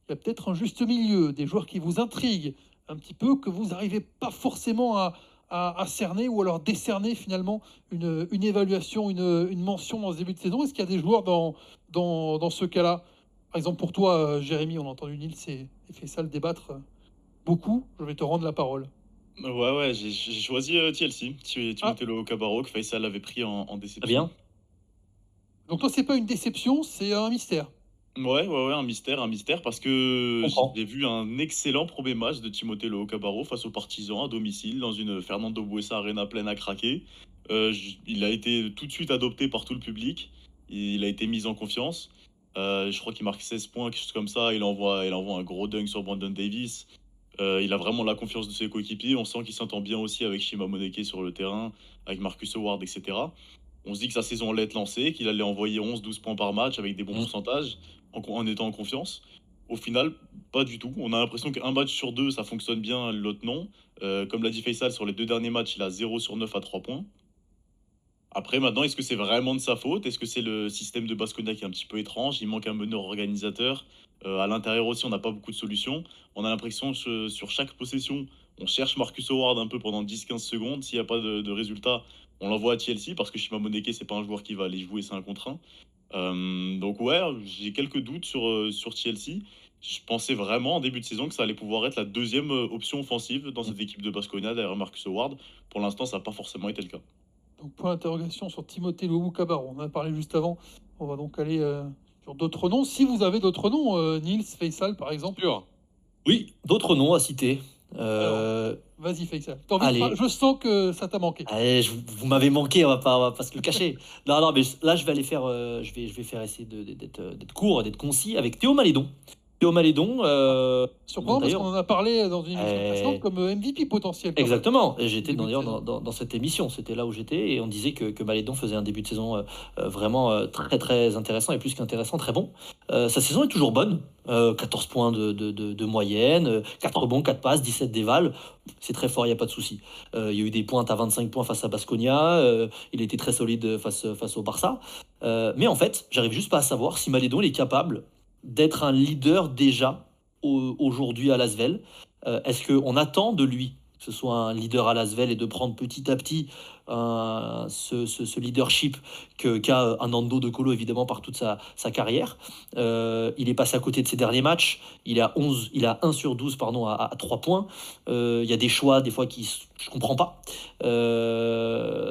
Il y a peut-être un juste milieu, des joueurs qui vous intriguent un petit peu, que vous n'arrivez pas forcément à cerner ou alors décerner finalement une évaluation, une mention dans ce début de saison. Est-ce qu'il y a des joueurs dans ce cas-là? Par exemple, pour toi, Jérémy, on a entendu Nils et Faisal débattre beaucoup. Je vais te rendre la parole. Ouais, j'ai choisi TLC, Timothée Cabarro, que Faisal avait pris en déception. Très bien. Donc toi, c'est pas une déception, c'est un mystère. Ouais, un mystère parce que Comprends. j'ai vu un excellent premier match de Timothée Cabarro face aux Partisans à domicile dans une Fernando Buesa Arena pleine à craquer. Il a été tout de suite adopté par tout le public. Il a été mis en confiance. Je crois qu'il marque 16 points, quelque chose comme ça. Il envoie un gros dunk sur Brandon Davis. Il a vraiment la confiance de ses coéquipiers. On sent qu'il s'entend bien aussi avec Shima Moneke sur le terrain, avec Marcus Howard, etc. On se dit que sa saison allait être lancée, qu'il allait envoyer 11-12 points par match avec des bons pourcentages, en étant en confiance. Au final, pas du tout. On a l'impression qu'un match sur deux, ça fonctionne bien, l'autre non. Comme l'a dit Faisal, sur les 2 derniers matchs, il a 0 sur 9 à 3 points. Après, maintenant, est-ce que c'est vraiment de sa faute? Est-ce que c'est le système de Baskonia qui est un petit peu étrange? Il manque un meneur organisateur. À l'intérieur aussi, on n'a pas beaucoup de solutions. On a l'impression que sur chaque possession, on cherche Marcus Howard un peu pendant 10-15 secondes. S'il n'y a pas de résultat, on l'envoie à TLC parce que Shima Moneke, c'est pas un joueur qui va aller jouer 5 contre 1. Donc ouais, j'ai quelques doutes sur TLC. Je pensais vraiment en début de saison que ça allait pouvoir être la deuxième option offensive dans cette équipe de Baskonia derrière Marcus Howard. Pour l'instant, ça n'a pas forcément été le cas. Donc point d'interrogation sur Timothée Luwawu-Cabarrot. On en a parlé juste avant. On va donc aller sur d'autres noms. Si vous avez d'autres noms, Nils, Faisal par exemple. Sûr. Oui, d'autres noms à citer. Vas-y Faisal. Allez. Je sens que ça t'a manqué. Allez, vous m'avez manqué, on va pas se le cacher. Non, mais là, je vais aller faire, je vais faire essayer d'être court, d'être concis avec Théo Malédon. Surprenant parce qu'on en a parlé dans une émission précédente comme MVP potentiel. Exactement, et j'étais d'ailleurs dans cette émission, c'était là où j'étais, et on disait que Malédon faisait un début de saison vraiment très très intéressant, et plus qu'intéressant, très bon. Sa saison est toujours bonne, 14 points de moyenne, 4 rebonds, 4 passes, 17 dévals, c'est très fort, il n'y a pas de souci. Il y a eu des pointes à 25 points face à Baskonia, il était très solide face au Barça, mais en fait, j'arrive juste pas à savoir si Malédon il est capable d'être un leader déjà aujourd'hui à l'Asvel. Est-ce qu'on attend de lui que ce soit un leader à l'Asvel et de prendre petit à petit ce leadership qu'a un Nando De Colo évidemment par toute sa carrière. Il est passé à côté de ses derniers matchs, il a 1 sur 12 pardon, à 3 points. Il y a des choix des fois qui je comprends pas.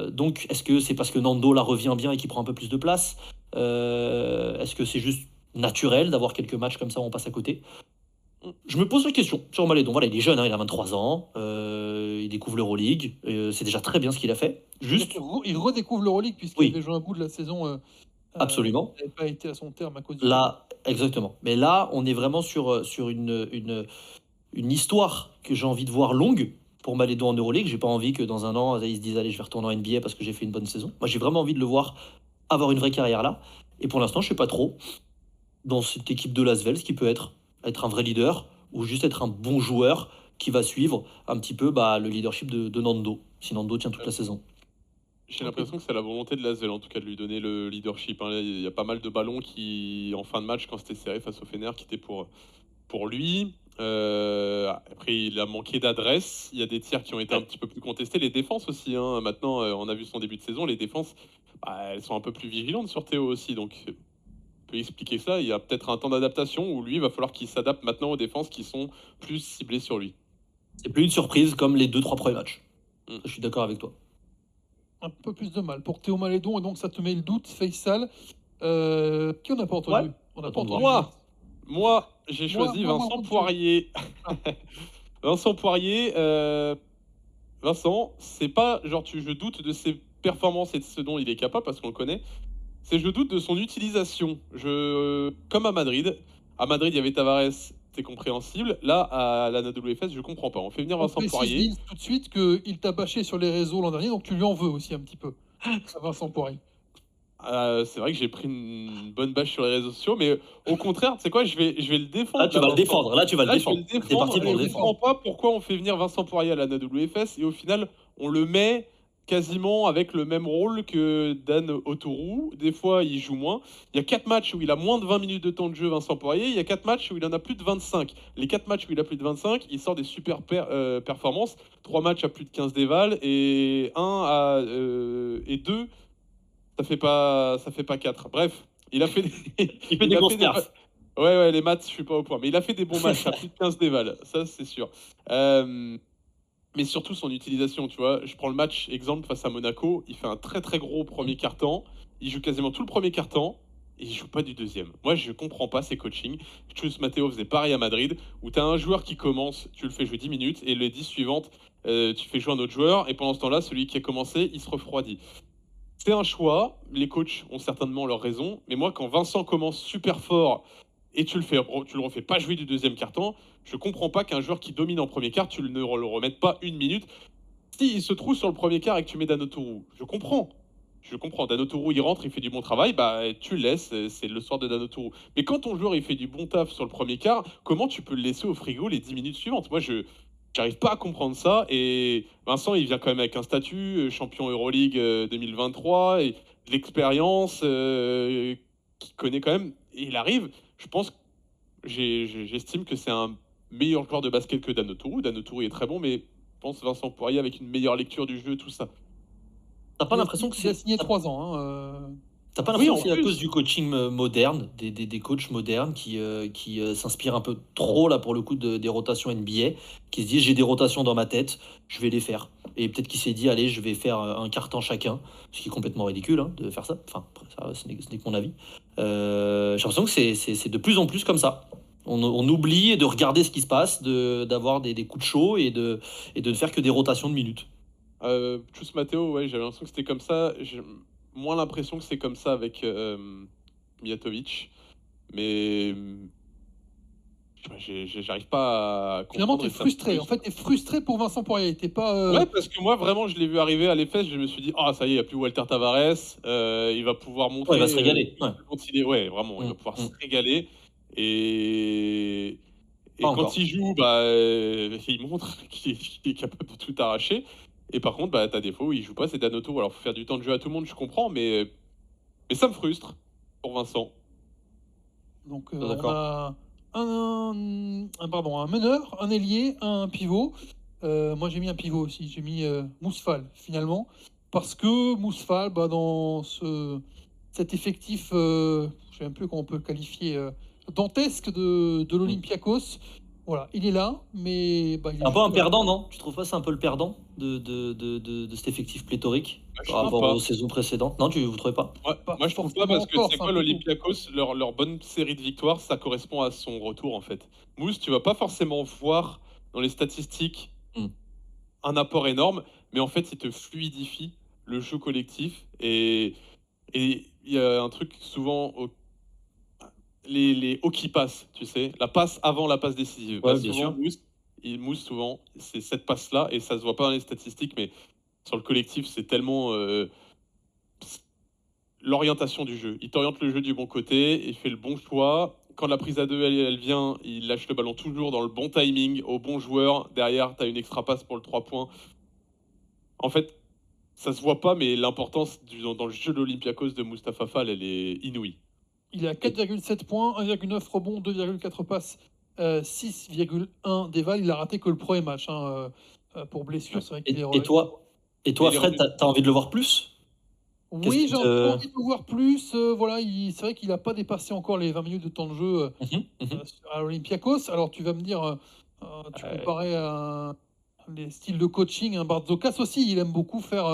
Donc est-ce que c'est parce que Nando là revient bien et qu'il prend un peu plus de place? Est-ce que c'est juste naturel d'avoir quelques matchs comme ça où on passe à côté? Je me pose la question sur Malédon. Voilà, il est jeune, il a 23 ans, il découvre l'Euroleague, c'est déjà très bien ce qu'il a fait. Juste, il redécouvre l'Euroleague puisqu'il avait joué un bout de la saison. Absolument. Il n'avait pas été à son terme à cause là, exactement. Mais là, on est vraiment sur une histoire que j'ai envie de voir longue pour Malédon en Euroleague. J'ai pas envie que dans un an, ils se disent allez, je vais retourner en NBA parce que j'ai fait une bonne saison. Moi, j'ai vraiment envie de le voir avoir une vraie carrière là. Et pour l'instant, je sais pas trop dans cette équipe de l'Asvel ce qui peut être un vrai leader ou juste être un bon joueur qui va suivre un petit peu le leadership de Nando, si Nando tient toute la saison. J'ai l'impression que c'est la volonté de l'Asvel en tout cas de lui donner le leadership. Il y a pas mal de ballons qui, en fin de match, quand c'était serré face au Fener, qui étaient pour lui. Après, il a manqué d'adresse. Il y a des tirs qui ont été un Ouais. petit peu plus contestés. Les défenses aussi, hein. Maintenant, on a vu son début de saison. Les défenses, elles sont un peu plus vigilantes sur Théo aussi. Donc, on peut expliquer ça. Il y a peut-être un temps d'adaptation où lui, il va falloir qu'il s'adapte maintenant aux défenses qui sont plus ciblées sur lui. C'est plus une surprise comme les 2-3 premiers matchs. Mm. Je suis d'accord avec toi. Un peu plus de mal pour Théo Malédon, et donc ça te met le doute, Faisal. Qui on n'a pas entendu? Ouais. On n'a pas Attends de entendu. Moi, j'ai choisi moi, Vincent moi, Poirier. Vincent Poirier, Vincent, c'est pas genre je doute de ses performances et de ce dont il est capable parce qu'on le connaît. C'est je doute de son utilisation. Comme à Madrid. À Madrid, il y avait Tavares, c'est compréhensible. Là, à la WFS, je comprends pas. On fait venir On Vincent précise, Poirier. Nils, tout de suite qu'il t'a bâché sur les réseaux l'an dernier, donc tu lui en veux aussi un petit peu. À Vincent Poirier. C'est vrai que j'ai pris une bonne bâche sur les réseaux sociaux, mais au contraire, tu sais quoi, je vais le défendre. Là, tu vas le défendre. Là, tu vas le Là, je vais défendre. le T'es parti défendre. pour Et le je défendre. comprends pas pourquoi on fait venir Vincent Poirier à la WFS et au final, on le met quasiment avec le même rôle que Dan Autourou. Des fois, il joue moins. Il y a 4 matchs où il a moins de 20 minutes de temps de jeu, Vincent Poirier. Il y a 4 matchs où il en a plus de 25. Les 4 matchs où il a plus de 25, il sort des super performances. 3 matchs à plus de 15 dévals et 2, ça fait pas 4. Bref, il a fait Il fait des grosses perfs. Ouais, les maths, je suis pas au point. Mais il a fait des bons matchs à plus de 15 dévals, ça c'est sûr. Mais surtout son utilisation, tu vois. Je prends le match exemple face à Monaco. Il fait un très très gros premier quart-temps. Il joue quasiment tout le premier quart-temps. Et il joue pas du deuxième. Moi, je comprends pas ces coachings. Chus Matteo faisait pareil à Madrid, où tu as un joueur qui commence, tu le fais jouer 10 minutes, et les 10 suivantes, tu fais jouer un autre joueur, et pendant ce temps-là, celui qui a commencé, il se refroidit. C'est un choix, les coachs ont certainement leur raison, mais moi, quand Vincent commence super fort et tu le refais pas jouer du deuxième quart-temps, je comprends pas qu'un joueur qui domine en premier quart, tu ne le remettes pas une minute. Si il se trouve sur le premier quart et que tu mets Dano Tourou, je comprends. Je comprends. Dano Tourou, il rentre, il fait du bon travail, bah tu le laisses, c'est le soir de Dano Tourou. Mais quand ton joueur il fait du bon taf sur le premier quart, comment tu peux le laisser au frigo les 10 minutes suivantes? Moi, je j'arrive pas à comprendre ça. Et Vincent, il vient quand même avec un statut, champion Euroleague 2023, et de l'expérience, qu'il connaît quand même. Et il arrive, je pense, j'estime que c'est un meilleur joueur de basket que Dano Tourou. Dano Tourou est très bon, mais je pense Vincent Poirier avec une meilleure lecture du jeu, tout ça. T'as pas l'impression que Il a c'est. signé 3 ans. Hein, T'as pas Oui, l'impression en que c'est à plus. cause du coaching moderne, des coachs modernes qui s'inspirent un peu trop, là, pour le coup, des rotations NBA, qui se disent j'ai des rotations dans ma tête, je vais les faire. Et peut-être qu'il s'est dit, allez, je vais faire un quart-temps chacun, ce qui est complètement ridicule hein, de faire ça. Enfin, après, ça, ce n'est que mon avis. J'ai l'impression que c'est de plus en plus comme ça. On oublie de regarder ce qui se passe, d'avoir des coups de chaud et de ne faire que des rotations de minutes. Chus Matteo, ouais, j'avais l'impression que c'était comme ça. J'ai moins l'impression que c'est comme ça avec Mijatovic. Mais j'arrive pas à Finalement, comprendre. tu es et ça me frustré. En frustre. fait, tu es frustré pour Vincent Poirier. T'es pas. Ouais, parce que moi, vraiment, je l'ai vu arriver à l'EFS. Je me suis dit, ah, ça y est, il n'y a plus Walter Tavares. Il va pouvoir montrer. Ouais, il va se régaler. Ouais. Ouais, vraiment, il va pouvoir se régaler. Et Pas encore. quand il joue, il montre qu'il est capable de tout arracher. Et par contre, t'as des fois où il joue pas, c'est Dano Tourou. Alors, faut faire du temps de jeu à tout le monde, je comprends, mais ça me frustre pour Vincent. Donc, Ah, on d'accord. a un meneur, un ailier, un pivot. Moi, j'ai mis un pivot aussi. J'ai mis Mousfal, finalement. Parce que Mousfal, dans cet effectif, je ne sais même plus comment on peut le qualifier, dantesque de l'Olympiakos. Voilà, il est là, mais... il est C'est un peu un juste là. perdant, non? Tu trouves pas c'est un peu le perdant de cet effectif pléthorique Je par trouve rapport pas. aux saisons précédentes? Non, vous trouvez pas? Moi, je trouve pas forcément parce que encore, c'est c'est quoi un peu l'Olympiakos, leur bonne série de victoires, ça correspond à son retour en fait. Mousse, tu vas pas forcément voir dans les statistiques Mm. un apport énorme, mais en fait, il te fluidifie le jeu collectif et il y a un truc souvent les hockey pass, tu sais, la passe avant la passe décisive. Ouais, bien Souvent, sûr. Mousse, souvent, c'est cette passe-là et ça se voit pas dans les statistiques, mais sur le collectif, c'est tellement l'orientation du jeu. Il t'oriente le jeu du bon côté, il fait le bon choix. Quand la prise à deux, elle vient, il lâche le ballon toujours dans le bon timing, au bon joueur. Derrière, tu as une extra passe pour le 3 points. En fait, ça se voit pas, mais l'importance dans le jeu de l'Olympiakos de Mustapha Fall, elle est inouïe. Il est à 4,7 points, 1,9 rebonds, 2,4 passes 6,1 d'éval. Il a raté que le premier match, hein, pour blessure. C'est vrai qu'il est Et toi, Il est Fred, revenu. t'as envie de le voir plus? Qu'est-ce Oui, qui j'ai un peu te. envie de le voir plus. Voilà, c'est vrai qu'il n'a pas dépassé encore les 20 minutes de temps de jeu Mhm, mhm. à l'Olympiakos. Alors, tu vas me dire, tu comparais les styles de coaching. Hein, Barzokas aussi, il aime beaucoup faire.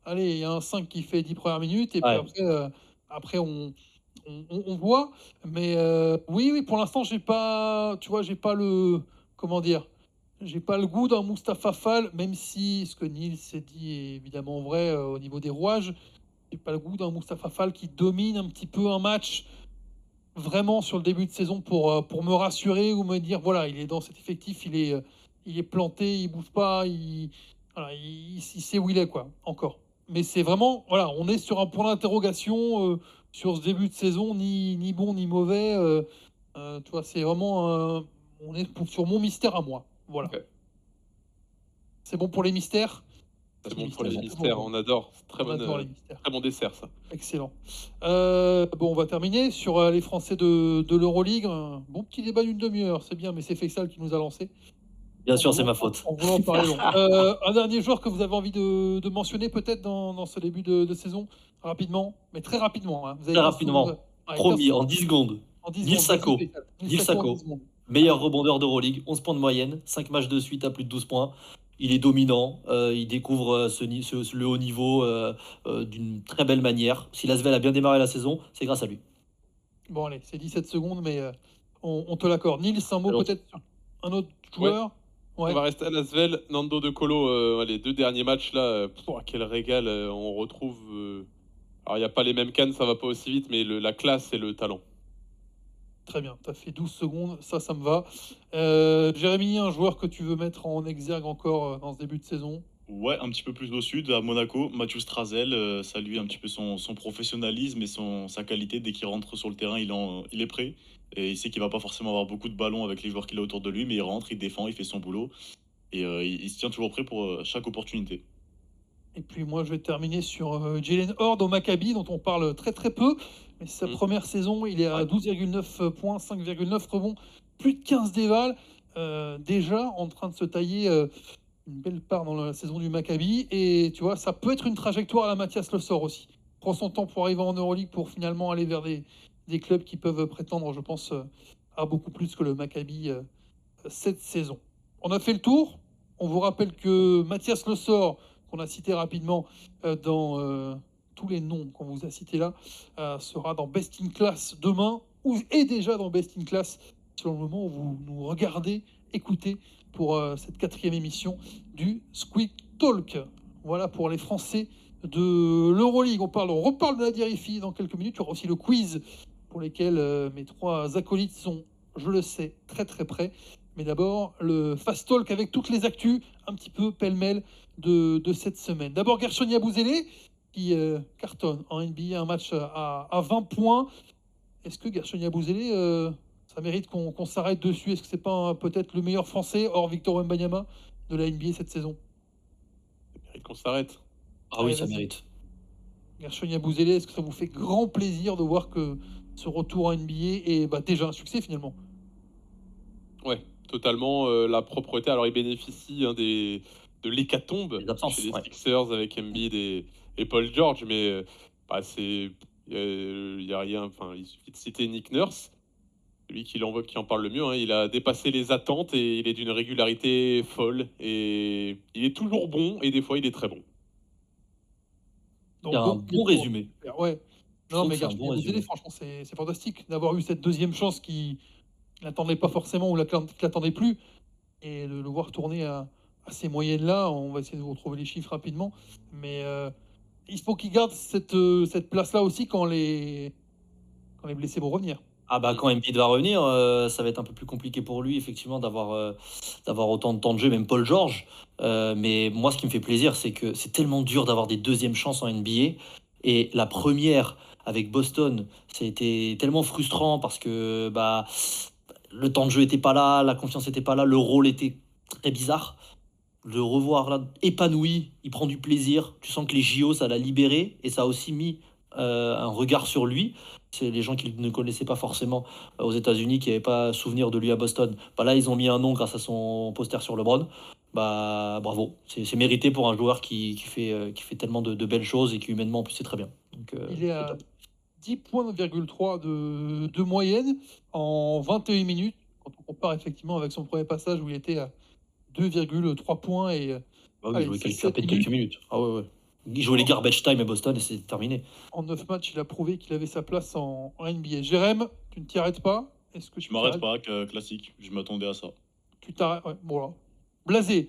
Allez, il y a un 5 qui fait 10 premières minutes, et puis Ouais. après on voit. Mais oui, oui, pour l'instant, j'ai pas, tu vois, j'ai pas le. Comment dire? J'ai pas le goût d'un Mustapha Fall, même si ce que Nils s'est dit est évidemment vrai au niveau des rouages. J'ai pas le goût d'un Mustapha Fall qui domine un petit peu un match vraiment sur le début de saison pour me rassurer ou me dire voilà, il est dans cet effectif, il est planté, il bouge pas, voilà, il sait où il est, quoi, encore. Mais c'est vraiment, voilà, on est sur un point d'interrogation sur ce début de saison, ni bon ni mauvais. Tu vois, c'est vraiment, on est sur mon mystère à moi. Voilà. Ok. C'est bon pour les mystères. C'est Les bon pour les sont mystères, toujours bons. on adore. C'est On adore les mystères. très bon dessert, ça. Excellent. Bon, on va terminer sur les Français de l'Euroleague. Un bon petit débat d'une demi-heure, c'est bien, mais c'est Faisal qui nous a lancé. Bien En sûr, c'est voulant, ma faute. en voulant parler long. Un dernier joueur que vous avez envie de mentionner peut-être dans ce début de saison, rapidement, mais très rapidement. Hein. Vous avez Très 15 secondes. rapidement, Ouais, 15 promis, en secondes. 10 secondes. En 10 Nils secondes, vas-y, Sako. Faisal. Nils Sako en 10 Sako, secondes. meilleur Allez. rebondeur d'Euroleague, 11 points de moyenne, 5 matchs de suite à plus de 12 points. Il est dominant, il découvre le haut niveau d'une très belle manière. Si l'Asvel a bien démarré la saison, c'est grâce à lui. Bon, allez, c'est 17 secondes, mais on te l'accorde. Nils, un mot Alors, peut-être sur un autre Ouais. joueur. On Ouais. va rester à Lasvel. Nando De Colo, les 2 derniers matchs là, quel régal, on retrouve, alors il y a pas les mêmes cannes, ça va pas aussi vite, mais la classe et le talent. Très bien, tu as fait 12 secondes, ça me va. Jérémy, un joueur que tu veux mettre en exergue encore dans ce début de saison? Ouais, un petit peu plus au sud, à Monaco, Mathieu Strazel, saluer un petit peu son professionnalisme et sa qualité. Dès qu'il rentre sur le terrain, il est prêt. Et il sait qu'il va pas forcément avoir beaucoup de ballons avec les joueurs qu'il a autour de lui, mais il rentre, il défend, il fait son boulot. Et il se tient toujours prêt pour chaque opportunité. Et puis moi, je vais terminer sur Jalen Horde au Maccabi, dont on parle très très peu. Mais c'est sa Mm. première saison, il est à Ouais. 12,9 points, 5,9 rebonds, plus de 15 dévals. Déjà en train de se tailler une belle part dans la saison du Maccabi. Et tu vois, ça peut être une trajectoire à la Mathias Le Sort aussi. Prend son temps pour arriver en Euroleague pour finalement aller vers des clubs qui peuvent prétendre, je pense, à beaucoup plus que le Maccabi cette saison. On a fait le tour. On vous rappelle que Mathias Le Sort, qu'on a cité rapidement dans tous les noms qu'on vous a cités là, sera dans Best in Class demain, ou est déjà dans Best in Class selon le moment où vous nous regardez, écoutez pour cette 4e émission du Squeak Talk. Voilà pour les Français de l'Euroleague. On reparle de la Dirifi dans quelques minutes. Il y aura aussi le quiz pour lesquels mes 3 acolytes sont, je le sais, très très près. Mais d'abord, le Fast Talk avec toutes les actus, un petit peu pêle-mêle de cette semaine. D'abord, Gershon Yabusele, qui cartonne en NBA, un match à 20 points. Est-ce que Gershon Yabusele, ça mérite qu'on s'arrête dessus? Est-ce que c'est pas peut-être le meilleur Français, hors Victor Wembanyama, de la NBA cette saison? Ça mérite qu'on s'arrête. Ah Allez, oui, ça vas-y. mérite. Gershon Yabusele, est-ce que ça vous fait grand plaisir de voir que ce retour en NBA est déjà un succès finalement? Ouais, totalement, la propreté. Alors il bénéficie, hein, de l'hécatombe Les absences, chez les ouais. Sixers avec Embiid et Paul George, mais bah, il y a rien, enfin, il suffit de citer Nick Nurse, lui qui en parle le mieux, hein. Il a dépassé les attentes et il est d'une régularité folle et il est toujours bon et des fois il est très bon. Donc, Il y a un bon résumé. Ouais. Je Non, trouve mais que c'est un Gershon bon Yabusele, résumé. franchement, c'est fantastique d'avoir eu cette deuxième chance qu'il n'attendait pas forcément ou qu'il n'attendait plus. Et de le voir tourner à ces moyennes-là, on va essayer de vous retrouver les chiffres rapidement. Mais il faut qu'il garde cette place-là aussi quand les blessés vont revenir. Ah bah quand Embiid va revenir, ça va être un peu plus compliqué pour lui effectivement d'avoir autant de temps de jeu, même Paul George. Mais moi, ce qui me fait plaisir, c'est que c'est tellement dur d'avoir des deuxièmes chances en NBA. Et la première avec Boston, c'était tellement frustrant parce que bah le temps de jeu était pas là, la confiance était pas là, le rôle était très bizarre. Le revoir là épanoui, il prend du plaisir. Tu sens que les JO, ça l'a libéré et ça a aussi mis un regard sur lui. C'est les gens qui ne connaissaient pas forcément aux États-Unis, qui n'avaient pas souvenir de lui à Boston. Bah là, ils ont mis un nom grâce à son poster sur LeBron. Bah bravo, c'est mérité pour un joueur qui fait tellement de belles choses et qui humainement en plus c'est très bien. Donc Il est c'est à top. 10,3 points de moyenne en 21 minutes. Quand on compare effectivement avec son premier passage où il était à 2,3 points et Bah oui, il allez, jouait à 6-7 peine quelques minutes. minutes. Ah ouais, ouais. Il jouait les garbage time à Boston et c'est terminé. En 9 matchs, il a prouvé qu'il avait sa place en NBA. Jérém, tu ne t'y arrêtes pas? Est-ce que Je tu m'arrête t'arrêtes? pas, classique. Je m'attendais à ça. Tu t'arrêtes? Ouais, bon, voilà. Blasé.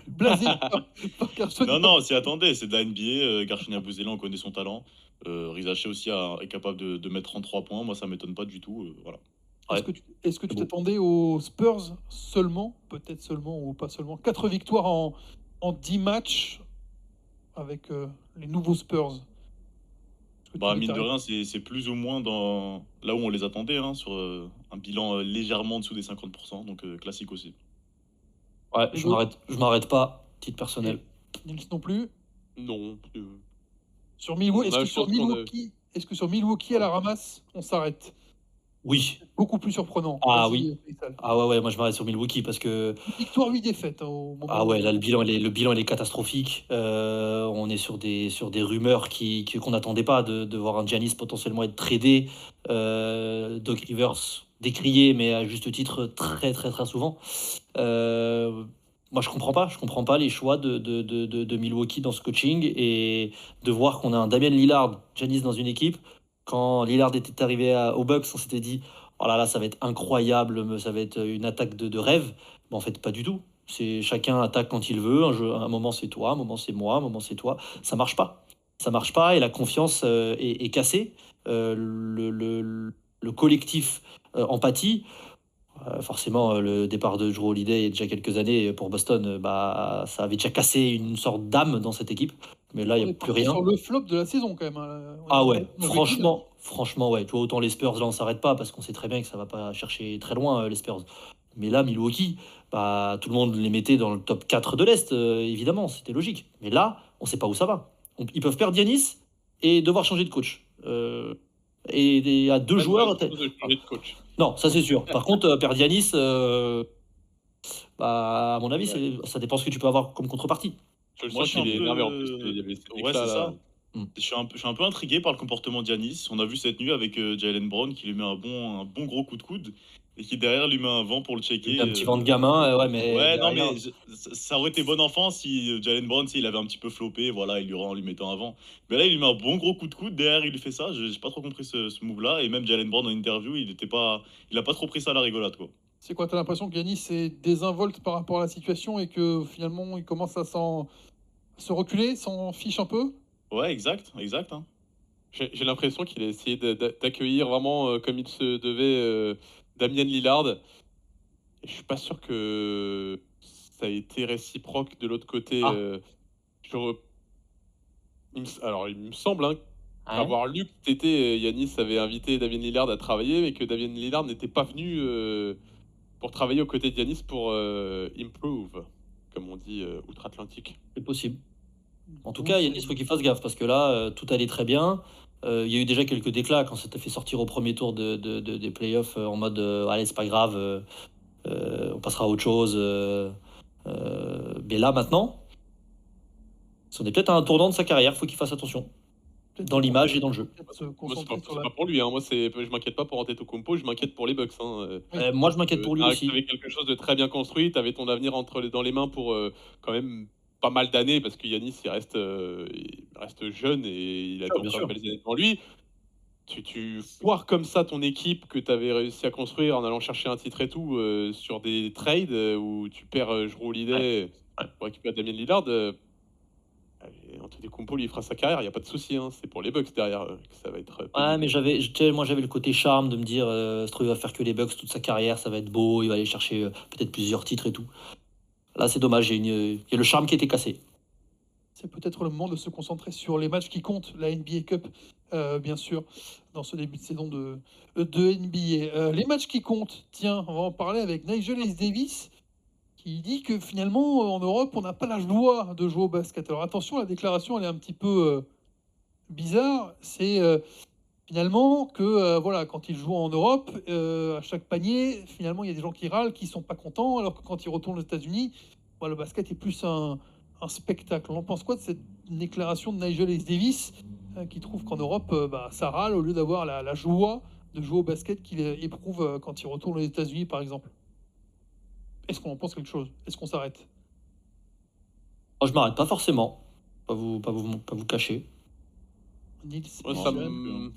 Blasé par Carson. Non, s'y attendait. C'est de la NBA. Garcinia Bouzela, on connaît son talent. Rizaché aussi est capable de mettre 33 points. Moi, ça m'étonne pas du tout. Voilà. Est-ce Ouais, que tu c'est beau. t'attendais aux Spurs seulement, peut-être seulement ou pas seulement, 4 victoires en 10 matchs avec les nouveaux Spurs? Est-ce que tu Bah, veux mine de t'arrêter? rien, c'est plus ou moins dans là où on les attendait, hein, sur un bilan légèrement en dessous des 50%. Donc, classique aussi. Ouais, Les autres? je m'arrête pas, titre personnel. Et Nils non plus. Non. Sur Milwaukee, On a, je pense qu'on a. est-ce que sur Milwaukee à la ramasse, on s'arrête? Oui. Beaucoup plus surprenant. Ah Vas-y, oui. Faisal. Ah ouais, ouais, moi je m'arrête sur Milwaukee parce que 8 victoires, 8 défaites, hein, au moment ah ouais, où là le bilan il est catastrophique. On est sur des rumeurs qu'on n'attendait pas de voir un Giannis potentiellement être tradé. Doc Rivers décrié, mais à juste titre très très très souvent. Moi je comprends pas les choix de Milwaukee dans ce coaching et de voir qu'on a un Damian Lillard, Giannis dans une équipe. Quand Lillard était arrivé aux Bucks, on s'était dit oh là là, ça va être incroyable, ça va être une attaque de rêve. En fait, pas du tout. C'est chacun attaque quand il veut. Un moment c'est toi, un moment c'est moi, un moment c'est toi. Ça marche pas. Ça marche pas et la confiance est cassée. Le collectif empathie. Forcément, le départ de Drew Holiday il y a déjà quelques années pour Boston, bah, ça avait déjà cassé une sorte d'âme dans cette équipe. Mais là, il on n'y a est plus parti rien. sur le flop de la saison quand même, hein. Ah On ouais, a joué clean. franchement, ouais. Tu vois, autant les Spurs, là, on s'arrête pas parce qu'on sait très bien que ça va pas chercher très loin, les Spurs. Mais là, Milwaukee, bah, tout le monde les mettait dans le top 4 de l'Est, évidemment, c'était logique. Mais là, on sait pas où ça va. Ils peuvent perdre Giannis et devoir changer de coach. Et à deux Pas de joueurs. mauvaise chose de changer de coach. Non, ça c'est sûr. Par contre, perdre Giannis, bah, à mon avis, Ouais. ça dépend ce que tu peux avoir comme contrepartie. Je le Moi, sens je suis qu'il un est peu. énervé en plus. Il y avait cet Ouais, éclat c'est là. ça. Mm. Je suis un peu intrigué par le comportement d'Yanis. On a vu cette nuit avec Jalen Brown qui lui met un bon gros coup de coude et qui derrière lui met un vent pour le checker. Un petit vent de gamin, ouais, mais Ouais, non, derrière. mais ça aurait été bon enfant si Jalen Brown, il avait un petit peu floppé, voilà, en lui mettant un vent. Mais là, il lui met un bon gros coup de coude, derrière, il lui fait ça. J'ai pas trop compris ce move-là. Et même Jalen Brown en interview, il a pas trop pris ça à la rigolade, quoi. C'est quoi, t'as l'impression que Yanis est désinvolte par rapport à la situation et que finalement il commence à se reculer, s'en fiche un peu? Ouais, exact, hein. J'ai l'impression qu'il a essayé d'accueillir vraiment comme il se devait Damian Lillard. Et je suis pas sûr que ça a été réciproque de l'autre côté. Ah. Je- Alors, il me semble hein, Ouais. avoir lu que Yanis avait invité Damian Lillard à travailler, mais que Damian Lillard n'était pas venu pour travailler aux côtés de Yanis pour improve, comme on dit outre-Atlantique. C'est possible. En tout cas, Yanis, il faut qu'il fasse gaffe parce que là, tout allait très bien. Il y a eu déjà quelques déclats quand ça t'a fait sortir au premier tour des playoffs en mode allez, c'est pas grave, on passera à autre chose. Mais là, maintenant, on est peut-être à un tournant de sa carrière, faut qu'il fasse attention dans l'image et dans le jeu. Peut-être se Moi, concentrer c'est sur pas la... pour lui. Hein. Moi, je m'inquiète pas pour Antetokounmpo, je m'inquiète pour les Bucks. Hein. Oui. Moi, je m'inquiète pour lui aussi. Tu avais quelque chose de très bien construit, tu avais ton avenir dans les mains pour quand même pas mal d'années, parce que Yanis, il reste jeune et il a Bien encore sûr. belles années devant lui. Tu foires comme ça ton équipe que tu avais réussi à construire en allant chercher un titre et tout sur des trades où tu perds Jrue Holiday Ouais. pour récupérer Damien Lillard. Antetokounmpo, lui, il fera sa carrière, il n'y a pas de souci. Hein. C'est pour les Bucks derrière que ça va être Ouais, pénible. mais j'avais le côté charme de me dire, ce truc va faire que les Bucks toute sa carrière, ça va être beau, il va aller chercher peut-être plusieurs titres et tout. Là, c'est dommage, il y a le charme qui était cassé. C'est peut-être le moment de se concentrer sur les matchs qui comptent, la NBA Cup, bien sûr, dans ce début de saison de NBA. Les matchs qui comptent, tiens, on va en parler avec Nigel S. Davis, qui dit que finalement, en Europe, on n'a pas la joie de jouer au basket. Alors attention, la déclaration, elle est un petit peu bizarre, c'est finalement que voilà, quand il joue en Europe, à chaque panier, finalement, il y a des gens qui râlent, qui sont pas contents, alors que quand il retourne aux États-Unis, bah, le basket est plus un spectacle. On en pense quoi de cette déclaration de Nigel Hayes Davis, qui trouve qu'en Europe, bah, ça râle au lieu d'avoir la joie de jouer au basket qu'il éprouve quand il retourne aux États-Unis, par exemple? Est-ce qu'on en pense quelque chose? Est-ce qu'on s'arrête? Moi, je m'arrête pas forcément, pas vous cacher. Nils, Moi, Non, ça Jérémy?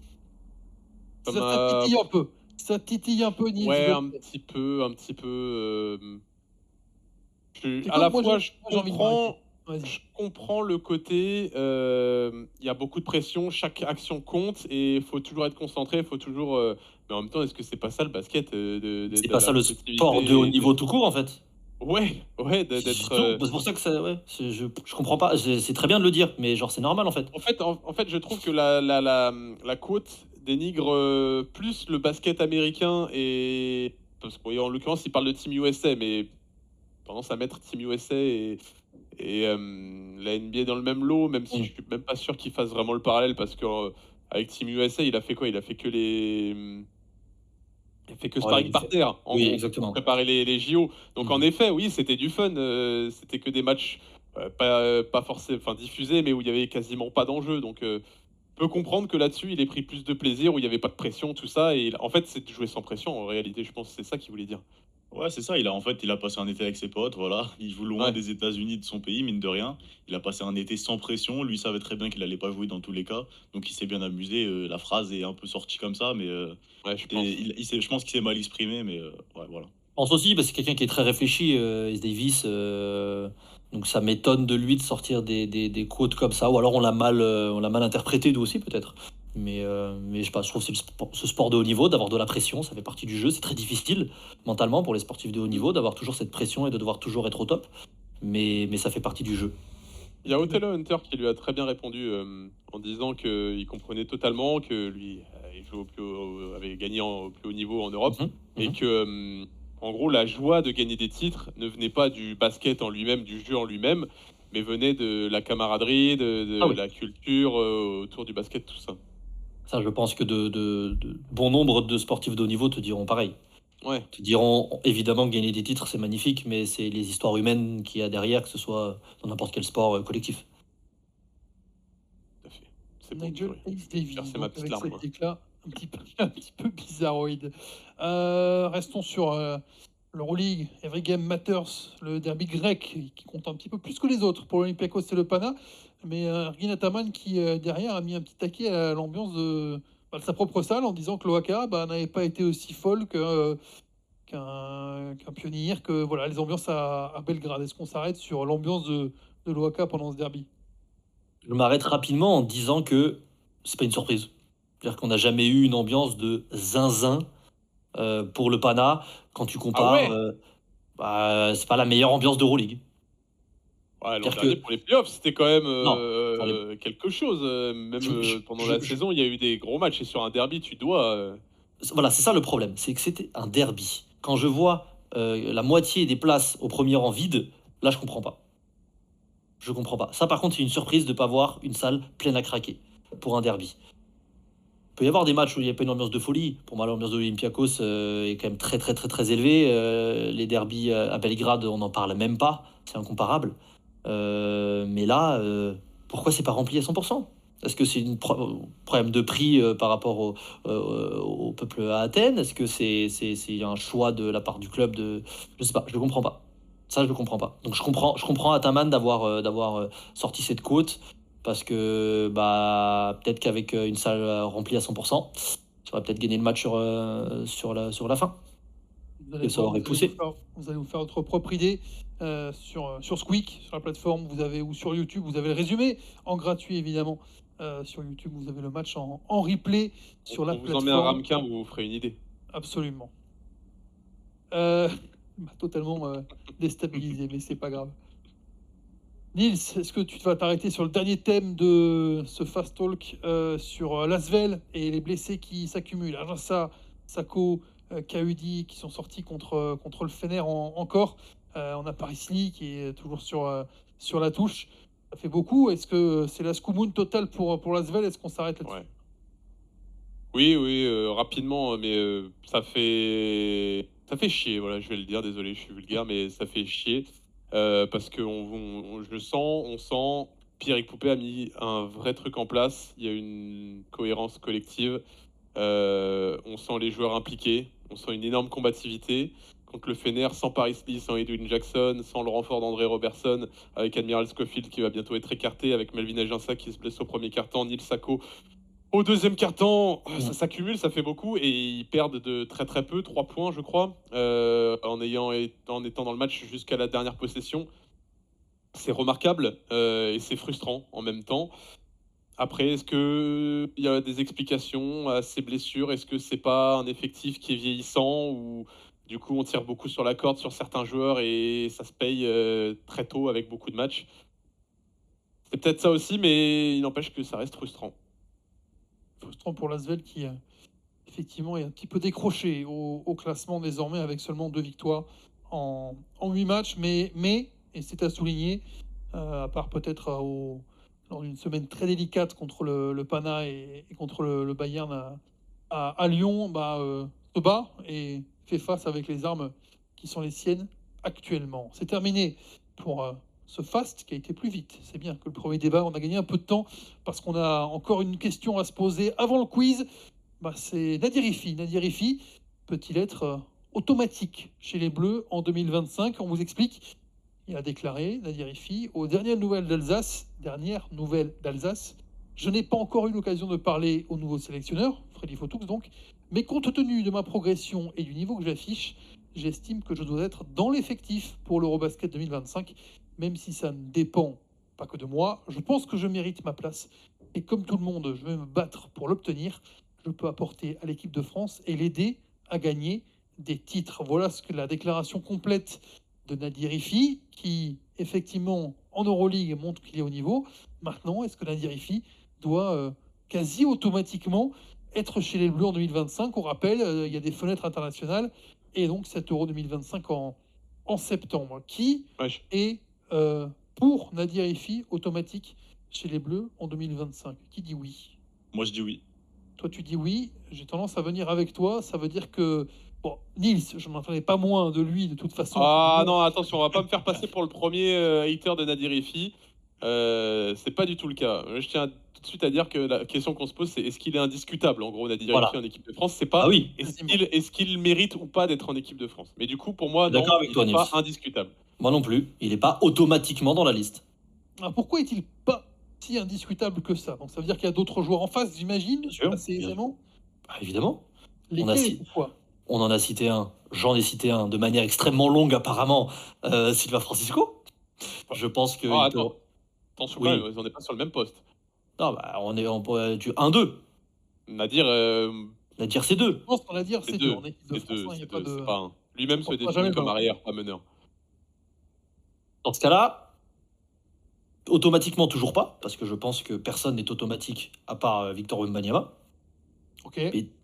ça Ça m'a. titille un peu. Ça titille un peu, Nils, Ouais, je un sais. petit peu, un petit peu. C'est À quoi? la Moi, fois, j'ai envie de m'arrêter. Vas-y. je comprends le côté, il y a beaucoup de pression, chaque action compte et il faut toujours être concentré, il faut toujours. Mais en même temps, est-ce que c'est pas ça le basket, C'est de pas la ça le sport de haut compétitivité niveau tout court, en fait. ouais, C'est d'être. tout. C'est pour ça que ça, ouais, je comprends pas. C'est très bien de le dire, mais genre c'est normal en fait. En fait, je trouve que la quote dénigre plus le basket américain et. Parce qu'en l'occurrence, il parle de Team USA, mais tendance à mettre Team USA et la NBA dans le même lot, même si Mm. je suis même pas sûr qu'il fasse vraiment le parallèle parce que avec Team USA, il a fait quoi? Il a fait que Ouais, sparring partner, en oui, gros, pour exactement. préparer les JO. Donc en Mhm. effet, oui, c'était du fun. C'était que des matchs pas forcément, enfin diffusés, mais où il y avait quasiment pas d'enjeu. Donc je peux comprendre que là-dessus, il ait pris plus de plaisir, où il y avait pas de pression, tout ça. Et en fait, c'est de jouer sans pression. En réalité, je pense que c'est ça qu'il voulait dire. Ouais, c'est ça. Il a passé un été avec ses potes, voilà. Il joue loin Ouais, des États-Unis, de son pays, mine de rien. Il a passé un été sans pression. Lui savait très bien qu'il allait pas jouer dans tous les cas, donc il s'est bien amusé. La phrase est un peu sortie comme ça, mais ouais, je pense. je pense qu'il s'est mal exprimé, mais ouais, voilà. Je pense aussi, parce que c'est quelqu'un qui est très réfléchi, S. Davis. Donc ça m'étonne de lui de sortir des quotes comme ça, ou alors on l'a mal interprété nous aussi peut-être. Mais je sais pas, je trouve que c'est ce sport de haut niveau, d'avoir de la pression, ça fait partie du jeu. C'est très difficile mentalement pour les sportifs de haut niveau d'avoir toujours cette pression et de devoir toujours être au top. Mais ça fait partie du jeu. Il y a Othello Hunter qui lui a très bien répondu en disant qu'il comprenait totalement que lui il jouait avait gagné au plus haut niveau en Europe Mhm, et mhm. que en gros la joie de gagner des titres ne venait pas du basket en lui-même, du jeu en lui-même, mais venait de la camaraderie, Ah de oui. la culture autour du basket, tout ça. Ça, je pense que de bon nombre de sportifs de haut niveau te diront pareil. Ouais, Te diront évidemment que gagner des titres, c'est magnifique, mais c'est les histoires humaines qu'il y a derrière, que ce soit dans n'importe quel sport collectif. tout à fait. C'est beau, Nigel purée. Hayes J'ai Davis, versé ma donc petite avec larme, cette moi. déclat un petit peu bizarroïde. Restons sur l'Euroleague, Every Game Matters, le derby grec qui compte un petit peu plus que les autres pour l'Olympiakos et le Pana. Mais Ergin Ataman qui derrière a mis un petit taquet à l'ambiance de sa propre salle en disant que l'OAK n'avait pas été aussi folle qu'un pionnier, que voilà, les ambiances à Belgrade. Est-ce qu'on s'arrête sur l'ambiance de l'OAK pendant ce derby? Je m'arrête rapidement en disant que c'est pas une surprise. C'est-à-dire qu'on n'a jamais eu une ambiance de zinzin pour le Pana quand tu Ah compares. ouais? C'est pas la meilleure ambiance d'Euroleague. Ouais, l'an C'est-à-dire dernier, que pour les playoffs, c'était quand même non, pour les- quelque chose. Même pendant la je- saison, il y a eu des gros matchs. Et sur un derby, tu dois. voilà, c'est ça le problème, c'est que c'était un derby. Quand je vois la moitié des places au premier rang vide, là je comprends pas. Je comprends pas. Ça par contre, c'est une surprise de pas voir une salle pleine à craquer pour un derby. Il peut y avoir des matchs où il n'y a pas une ambiance de folie. Pour moi, l'ambiance de l'Olympiakos est quand même très très très très élevée. Les derbies à Belgrade, on n'en parle même pas. C'est incomparable. Mais là, pourquoi c'est pas rempli à 100%? Est-ce que c'est un problème de prix par rapport au peuple à Athènes? Est-ce que c'est un choix de la part du club de... Je sais pas, je ne comprends pas. Ça, je ne comprends pas. Donc je comprends Ataman d'avoir sorti cette quote parce que bah, peut-être qu'avec une salle remplie à 100%, ça aurait peut-être gagné le match sur la fin. Vous allez Et ça voir, aurait poussé. vous allez vous faire votre propre idée sur Squeak, sur la plateforme, ou sur YouTube, vous avez le résumé en gratuit évidemment. Sur YouTube, vous avez le match en replay sur la On vous en met un plateforme. ramequin, vous vous ferez une idée. Absolument. Il m'a totalement déstabilisé, mais c'est pas grave. Nils, est-ce que tu vas t'arrêter sur le dernier thème de ce Fast Talk sur l'Asvel et les blessés qui s'accumulent? Ajassa, Sako, Kaudi qui sont sortis contre le Fener encore. On a Paris Lee qui est toujours sur la touche. Ça fait beaucoup. Est-ce que c'est la Scoumoune totale pour l'Asvel? Est-ce qu'on s'arrête là-dessus? Ouais. Oui, oui, rapidement, mais ça fait chier, voilà, je vais le dire, désolé, je suis vulgaire, mais ça fait chier, parce qu'on je le sens, on sent, Pierrick Poupée a mis un vrai truc en place. Il y a une cohérence collective, on sent les joueurs impliqués, on sent une énorme combativité. Contre le Fener, sans Paris Lee, sans Edwin Jackson, sans le renfort d'André Robertson, avec Admiral Schofield qui va bientôt être écarté, avec Melvin Aginsa qui se blesse au premier quart-temps, Nils Sako au deuxième quart-temps, ça s'accumule, ça fait beaucoup et ils perdent de très très peu, 3 points je crois, en étant dans le match jusqu'à la dernière possession. C'est remarquable, et c'est frustrant en même temps. Après, est-ce qu'il y a des explications à ces blessures? Est-ce que c'est pas un effectif qui est vieillissant ou du coup on tire beaucoup sur la corde sur certains joueurs et ça se paye, très tôt avec beaucoup de matchs? C'est peut-être ça aussi, mais il n'empêche que ça reste frustrant. Frustrant pour l'Asvel qui, effectivement, est un petit peu décroché au classement désormais avec seulement 2 victoires en 8 matchs. Mais et c'est à souligner, à part peut-être, lors d'une semaine très délicate contre le Pana et contre le Bayern à Lyon, se bat et fait face avec les armes qui sont les siennes actuellement. C'est terminé pour, ce fast qui a été plus vite. C'est bien que le premier débat, on a gagné un peu de temps parce qu'on a encore une question à se poser avant le quiz. C'est Nadir Rifi. Nadir Rifi peut-il être automatique chez les Bleus en 2025? On vous explique. Il a déclaré, Nadir Rifi, aux dernières nouvelles d'Alsace, je n'ai pas encore eu l'occasion de parler au nouveau sélectionneur, Freddy Fotoux donc, mais compte tenu de ma progression et du niveau que j'affiche, j'estime que je dois être dans l'effectif pour l'Eurobasket 2025, même si ça ne dépend pas que de moi. Je pense que je mérite ma place et comme tout le monde, je vais me battre pour l'obtenir. Je peux apporter à l'équipe de France et l'aider à gagner des titres. Voilà ce que la déclaration complète de Nadir Rifi, qui effectivement en Euroleague montre qu'il est au niveau. Maintenant, est-ce que Nadir Rifi doit quasi automatiquement être chez les Bleus en 2025? On rappelle, il y a des fenêtres internationales et donc cet Euro 2025 en septembre. Qui Ouais, est pour Nadir Rifi automatique chez les Bleus en 2025? Qui dit oui? Moi, je dis oui. Toi, tu dis oui. J'ai tendance à venir avec toi. Ça veut dire que, bon, Nils, je ne m'attendais pas moins de lui de toute façon. Ah non, attention, on va pas me faire passer pour le premier hater de Nadir Rifi. C'est pas du tout le cas. Je tiens tout de suite à dire que la question qu'on se pose, c'est est-ce qu'il est indiscutable, en gros, Nadir Voilà. Rifi en équipe de France? C'est pas Ah oui, est-ce qu'il mérite ou pas d'être en équipe de France? Mais du coup, pour moi, Je suis non, d'accord avec il toi, n'est pas Nils. indiscutable. moi non plus. Il n'est pas automatiquement dans la liste. Alors, pourquoi est-il pas si indiscutable que ça? Donc ça veut dire qu'il y a d'autres joueurs en face, j'imagine, Bien sûr, assez bien aisément. Évidemment. Lesquels et si- pourquoi? On en a cité un. J'en ai cité un de manière extrêmement longue, apparemment. Silva Francisco. Je pense que. Ah, attends, attention Oui. quand même, on n'est pas sur le même poste. Non, on est du 1-2. Nadir, Nadir, c'est 2. Je pense qu'on va dire c'est c'est deux. deux. En équipe de C'est France, deux, hein, il n'y a c'est pas deux, de. c'est pas un. Lui-même se On fera définit jamais comme le arrière, pas meneur. Dans ce cas-là, automatiquement, toujours pas, parce que je pense que personne n'est automatique à part Victor Wembanyama. Ok.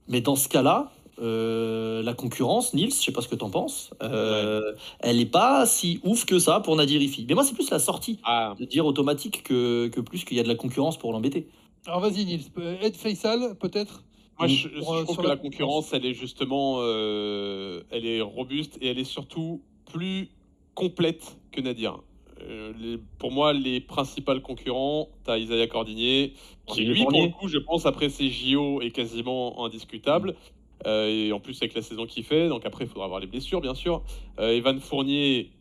Mais dans ce cas-là, la concurrence, Nils, je sais pas ce que t'en penses, elle n'est pas si ouf que ça pour Nadir Rifi. Mais moi, c'est plus la sortie Ah, de dire automatique que plus qu'il y a de la concurrence pour l'embêter. Alors vas-y, Nils. Ed Faisal, peut-être. moi, Mm. je trouve sur que la la concurrence, elle est justement, elle est robuste et elle est surtout plus complète que Nadir. Pour moi, les principaux concurrents, tu as Isaiah Cordigné, qui Cordigné lui, pour Fournier. le coup, je pense, après ses JO, est quasiment indiscutable. Et en plus, avec la saison qu'il fait, donc après, il faudra voir les blessures, bien sûr. Evan Fournier,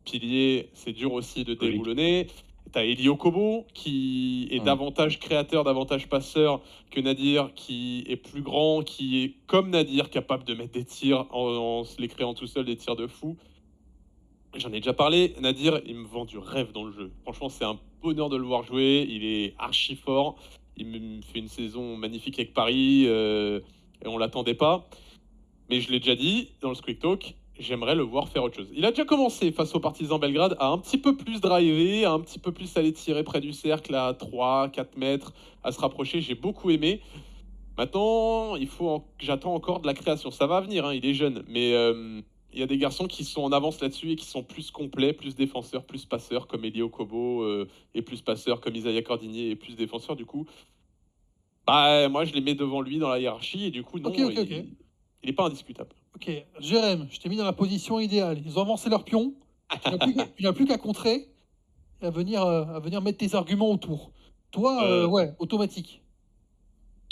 pilier, c'est dur aussi de Logique. déboulonner. T'as Eli Okobo, qui est Mm. davantage créateur, davantage passeur que Nadir, qui est plus grand, qui est comme Nadir, capable de mettre des tirs en se les créant tout seul, des tirs de fou. J'en ai déjà parlé. Nadir, il me vend du rêve dans le jeu. Franchement, c'est un bonheur de le voir jouer. Il est archi fort. Il me fait une saison magnifique avec Paris et on l'attendait pas. Mais je l'ai déjà dit dans le Squeak Talk, j'aimerais le voir faire autre chose. Il a déjà commencé face aux Partisans Belgrade à un petit peu plus driver, à un petit peu plus aller tirer près du cercle à 3-4 mètres, à se rapprocher. J'ai beaucoup aimé. Maintenant, j'attends encore de la création. Ça va venir, hein, il est jeune. Mais il y a des garçons qui sont en avance là-dessus et qui sont plus complets, plus défenseurs, plus passeurs, comme Eli Okobo, et plus passeurs comme Isaiah Cordigné et plus défenseurs. Du coup, bah, moi, je les mets devant lui dans la hiérarchie et du coup, non, Ok. il est pas indiscutable. Ok, Jérém, je t'ai mis dans la position idéale. Ils ont avancé leur pion. Tu n'as plus qu'à contrer et à venir mettre tes arguments autour. Toi, Euh, ouais, automatique.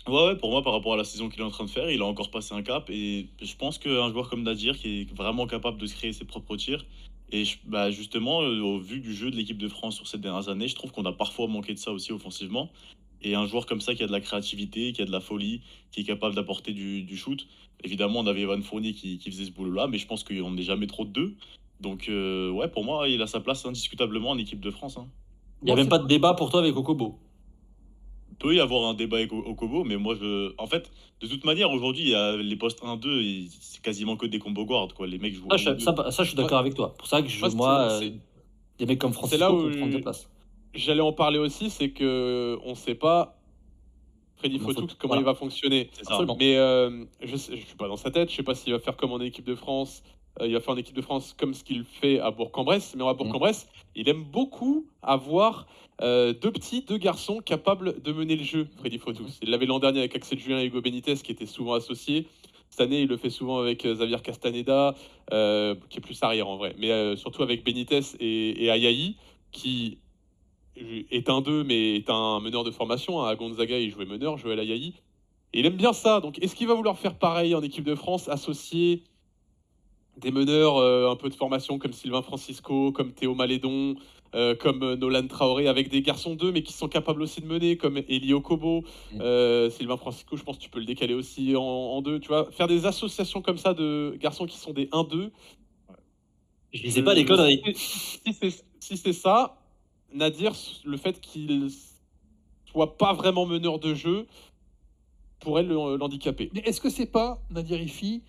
Ouais, pour moi, par rapport à la saison qu'il est en train de faire, il a encore passé un cap. Et je pense qu'un joueur comme Nadir, qui est vraiment capable de se créer ses propres tirs, et bah, justement, au vu du jeu de l'équipe de France sur ces dernières années, je trouve qu'on a parfois manqué de ça aussi offensivement. Et un joueur comme ça qui a de la créativité, qui a de la folie, qui est capable d'apporter du shoot. Évidemment, on avait Evan Fournier qui faisait ce boulot-là, mais je pense qu'on n'est jamais trop de deux. Donc, ouais, pour moi, il a sa place indiscutablement en équipe de France, hein. Il n'y a Moi, même c'est pas de débat pour toi avec Okobo. Peut y avoir un débat avec Okobo, mais moi, en fait, de toute manière, aujourd'hui, il y a les postes 1-2, et c'est quasiment que des combo guards, quoi. Les mecs jouent Ça, 1 ou 2. je suis d'accord avec toi. Pour ça que Moi, moi, c'est des mecs comme c'est là Francisco où peuvent prendre des places. j'allais en parler aussi, c'est que on sait pas Freddy Fotoux comment il Voilà, va fonctionner. C'est ça. absolument. Mais je suis pas dans sa tête, je sais pas s'il va faire comme en équipe de France. Il va faire en équipe de France comme ce qu'il fait à Bourg-en-Bresse. Mais à Bourg-en-Bresse, il aime beaucoup avoir deux garçons capables de mener le jeu, Freddy Fotoux. Il l'avait l'an dernier avec Axel Julien et Hugo Benitez, qui étaient souvent associés. Cette année, il le fait souvent avec Xavier Castaneda, qui est plus arrière en vrai, mais surtout avec Benitez et Ayayi, qui est un 2, mais est un meneur de formation, hein. À Gonzaga, il jouait meneur, Joël Ayayi. Et il aime bien ça. Donc, est-ce qu'il va vouloir faire pareil en équipe de France, associer des meneurs un peu de formation comme Sylvain Francisco, comme Théo Malédon, comme Nolan Traoré, avec des garçons 2, mais qui sont capables aussi de mener, comme Eli Okobo, Sylvain Francisco, je pense que tu peux le décaler aussi en 2. Tu vois, faire des associations comme ça de garçons qui sont des 1-2. Je lisais pas les conneries. Si c'est ça, Nadir, le fait qu'il soit pas vraiment meneur de jeu pourrait l'handicaper. Mais est-ce que c'est pas, Nadir Ifi,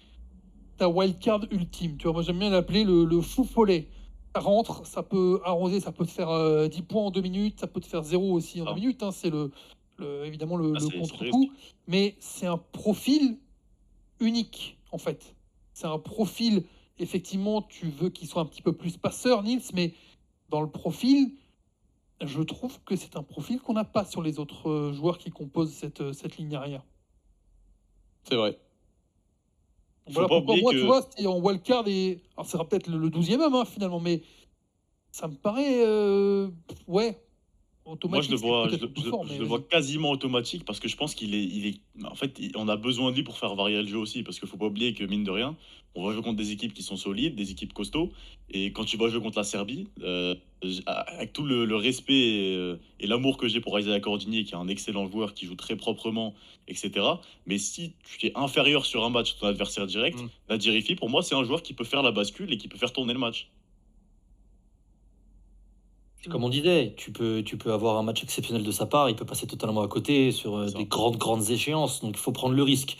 ta wildcard ultime? Tu vois, moi j'aime bien l'appeler le fou follet. Ça rentre, ça peut arroser, ça peut te faire 10 points en 2 minutes, ça peut te faire 0 aussi en 2 minutes, hein, c'est évidemment le c'est le contre-coup. Mais c'est un profil unique, en fait. C'est un profil, effectivement, tu veux qu'il soit un petit peu plus passeur, Nils, mais dans le profil, je trouve que c'est un profil qu'on n'a pas sur les autres joueurs qui composent cette ligne arrière. C'est vrai. Voilà pas pourquoi oublier moi, que- tu vois, c'est en wildcard et. Alors, ça sera peut-être le 12e homme, hein, finalement, mais ça me paraît. Ouais, Moi, automatique. je le vois, c'est peut-être plus fort, je mais le vois vas-y. quasiment automatique parce que je pense en fait, on a besoin de lui pour faire varier le jeu aussi. Parce qu'il faut pas oublier que, mine de rien, on va jouer contre des équipes qui sont solides, des équipes costauds. Et quand tu vas jouer contre la Serbie, avec tout le respect et l'amour que j'ai pour Isaiah Cordigné, qui est un excellent joueur, qui joue très proprement, etc. Mais si tu es inférieur sur un match à ton adversaire direct, Nadir Hiffi, pour moi, c'est un joueur qui peut faire la bascule et qui peut faire tourner le match. C'est comme on disait, tu peux avoir un match exceptionnel de sa part, il peut passer totalement à côté sur C'est ça. des grandes échéances, donc il faut prendre le risque.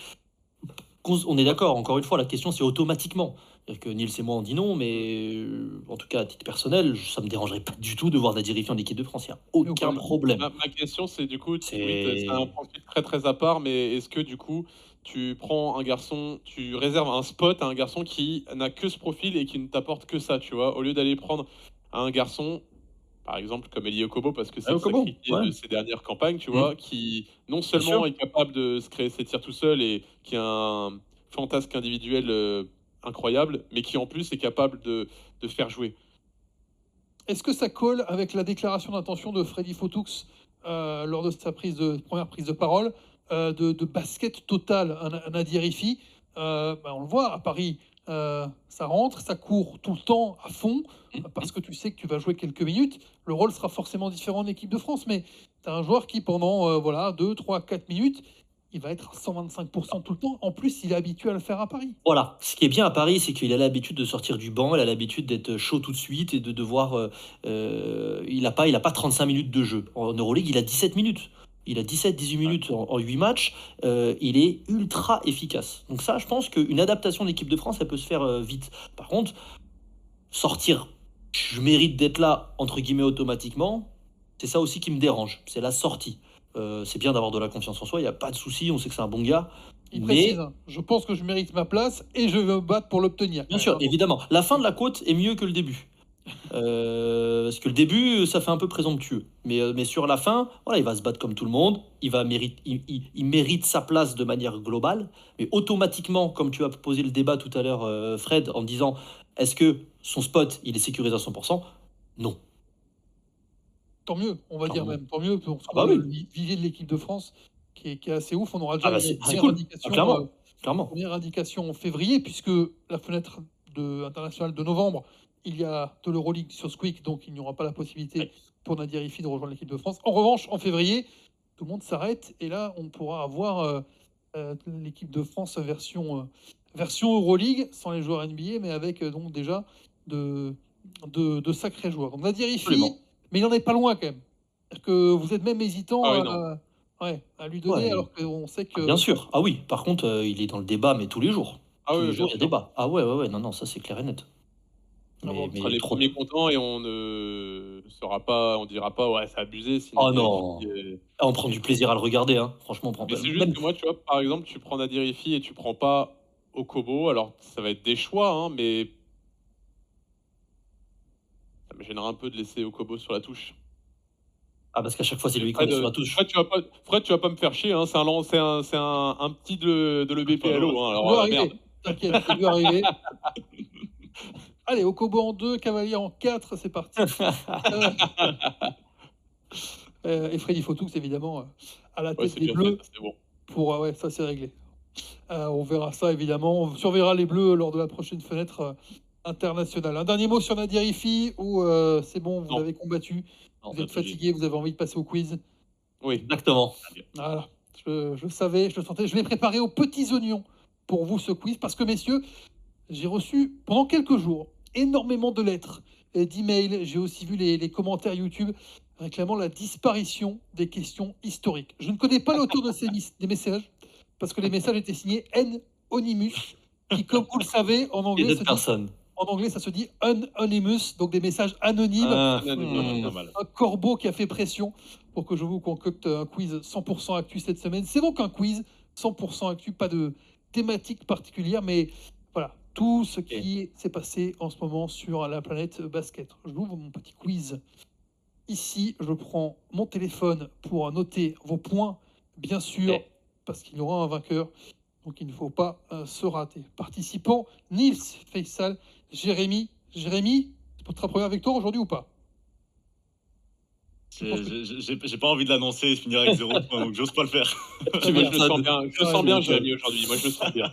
On est d'accord, encore une fois, la question c'est automatiquement. C'est-à-dire que Nils et moi on dit non, mais en tout cas à titre personnel, ça me dérangerait pas du tout de voir Nadir Hiffi en équipe de France, il n'y a aucun problème. Ma question, c'est du coup, C'est- oui, c'est un profil très à part, mais est-ce que du coup, tu prends un garçon, tu réserves un spot à un garçon qui n'a que ce profil et qui ne t'apporte que ça, tu vois, au lieu d'aller prendre un garçon, par exemple, comme Eli Okobo, parce que c'est le Okobo, sacrifié ouais. de ses dernières campagnes, tu vois, qui non sûr. seulement est capable de se créer ses tirs tout seul et qui a un fantasque individuel incroyable, mais qui en plus est capable de faire jouer. Est-ce que ça colle avec la déclaration d'intention de Freddy Fotoux lors de sa première prise de parole de basket total à Nadir Hiffi? On le voit à Paris, ça rentre, ça court tout le temps à fond parce que tu sais que tu vas jouer quelques minutes. Le rôle sera forcément différent en équipe de France, mais tu as un joueur qui pendant 2, 3, 4 minutes, il va être à 125% tout le temps. En plus, il est habitué à le faire à Paris. Voilà, ce qui est bien à Paris, c'est qu'il a l'habitude de sortir du banc, il a l'habitude d'être chaud tout de suite et de devoir. Il n'a pas 35 minutes de jeu. En Euroleague, il a 17 minutes. Il a 17-18 minutes en 8 matchs. Il est ultra efficace. Donc, ça, je pense qu'une adaptation de l'équipe de France, elle peut se faire vite. Par contre, sortir, je mérite d'être là, entre guillemets, automatiquement, c'est ça aussi qui me dérange. C'est la sortie. C'est bien d'avoir de la confiance en soi, il n'y a pas de souci, on sait que c'est un bon gars. Il Mais- précise, hein, je pense que je mérite ma place et je vais me battre pour l'obtenir. Bien sûr, évidemment. La fin de la côte est mieux que le début. Parce que le début, ça fait un peu présomptueux. Mais sur la fin, voilà, il va se battre comme tout le monde. Il mérite sa place de manière globale. Mais automatiquement, comme tu as posé le débat tout à l'heure, Fred, en disant est-ce que son spot, il est sécurisé à 100%? Non. Tant mieux, on va Tant dire mieux. même. Tant mieux pour Ah bah le oui. vivier de l'équipe de France qui est assez ouf. On aura déjà Ah bah une c'est première cool. indication. Clairement. Clairement. Première indication en février, puisque la fenêtre internationale de novembre, il y a de l'Euroleague sur Squeak, donc il n'y aura pas la possibilité Ouais. pour Nadir Hiffi de rejoindre l'équipe de France. En revanche, en février, tout le monde s'arrête et là, on pourra avoir l'équipe de France version Euroleague, sans les joueurs NBA, mais avec donc déjà de sacrés joueurs. Donc Nadir Hiffi, Absolument. mais il n'en est pas loin quand même. C'est-à-dire que vous êtes même hésitant Ah oui, à lui donner, Ouais. alors qu'on sait que... Bien sûr. Ah oui, par contre, il est dans le débat, mais tous les jours. Ah Tous oui, les jours, bien il y a sûr. débat. Ah ouais, non, non, ça c'est clair et net. Ah bon, On sera les trop. premiers contents et on ne sera pas, on dira pas ouais, c'est abusé. Si Oh Nadir non. Hiffi est- Ah, on prend du plaisir à le regarder, hein. Franchement, on prend Mais pas. c'est juste Même- que moi, tu vois, par exemple, tu prends Nadir Hiffi et tu prends pas Okobo. Alors, ça va être des choix, hein, mais ça me gênera un peu de laisser Okobo sur la touche. Ah, parce qu'à chaque fois, c'est lui qui Fred, est sur la touche. Fred, tu vas pas me faire chier. Hein, c'est un petit de l'EBPLO. Hein, Ça alors, doit merde. arriver. T'inquiète, ça doit arriver. Allez, Okobo en 2, Cavalier en 4, c'est parti. Et Freddy Fotoux, évidemment, à la Ouais, tête c'est des bien Bleus. fait, ça, c'est bon. Pour, ouais, ça c'est réglé. On verra ça, évidemment. On surveillera les Bleus lors de la prochaine fenêtre internationale. Un dernier mot sur Nadir Hiffi, ou c'est bon, vous Non. avez combattu, Non, vous êtes pas de fatigué, vous avez envie de passer au quiz. Oui. Exactement. Voilà, je savais, je le sentais. Je l'ai préparé aux petits oignons pour vous ce quiz parce que, messieurs, j'ai reçu pendant quelques jours énormément de lettres et d'emails. J'ai aussi vu les commentaires YouTube réclamant la disparition des questions historiques. Je ne connais pas l'auteur des messages parce que les messages étaient signés Anonymous, qui, comme vous le savez, en Et anglais, cette personne. ça se dit Anonymous, donc des messages anonymes. Ah, Pas mal. Un corbeau qui a fait pression pour que je vous concocte un quiz 100% actu cette semaine. C'est donc un quiz 100% actu, pas de thématique particulière, mais voilà, tout ce qui s'est passé en ce moment sur la planète basket. J'ouvre mon petit quiz. Ici, je prends mon téléphone pour noter vos points, bien sûr, Ok. parce qu'il y aura un vainqueur. Donc il ne faut pas se rater. Participants, Nils, Faisal, Jérémy. Jérémy, c'est pour te première victoire aujourd'hui ou pas? J'ai pas envie de l'annoncer et de finir avec 0 points, donc j'ose pas le faire. Tu Moi, mets je le ça sens de- bien. Je le Ouais, sens bien, ouais. Jérémy, aujourd'hui. Moi, je le sens bien.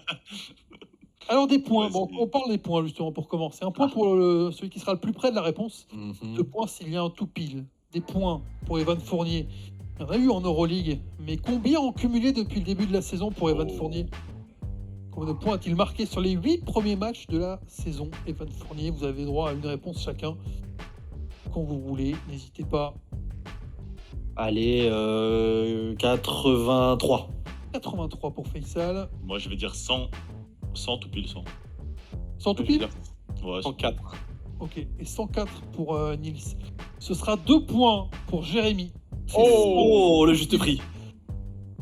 Alors des points, Ouais, bon, c'est- on parle des points justement pour commencer. Un point pour celui qui sera le plus près de la réponse. 2 points s'il y a un tout pile. Des points pour Evan Fournier. Il y en a eu en Euroleague, mais combien en cumulé depuis le début de la saison pour Evan Oh. Fournier? Combien de points a-t-il marqué sur les 8 premiers matchs de la saison? Evan Fournier, vous avez droit à une réponse chacun. Quand vous voulez, n'hésitez pas. Allez, 83. 83 pour Faisal. Moi, je vais dire 100, 100 tout pile 100. Sans tout Je veux pile? dire Ouais, 104. Ok. Et 104 pour Nils. Ce sera 2 points pour Jérémy. Oh, le juste prix.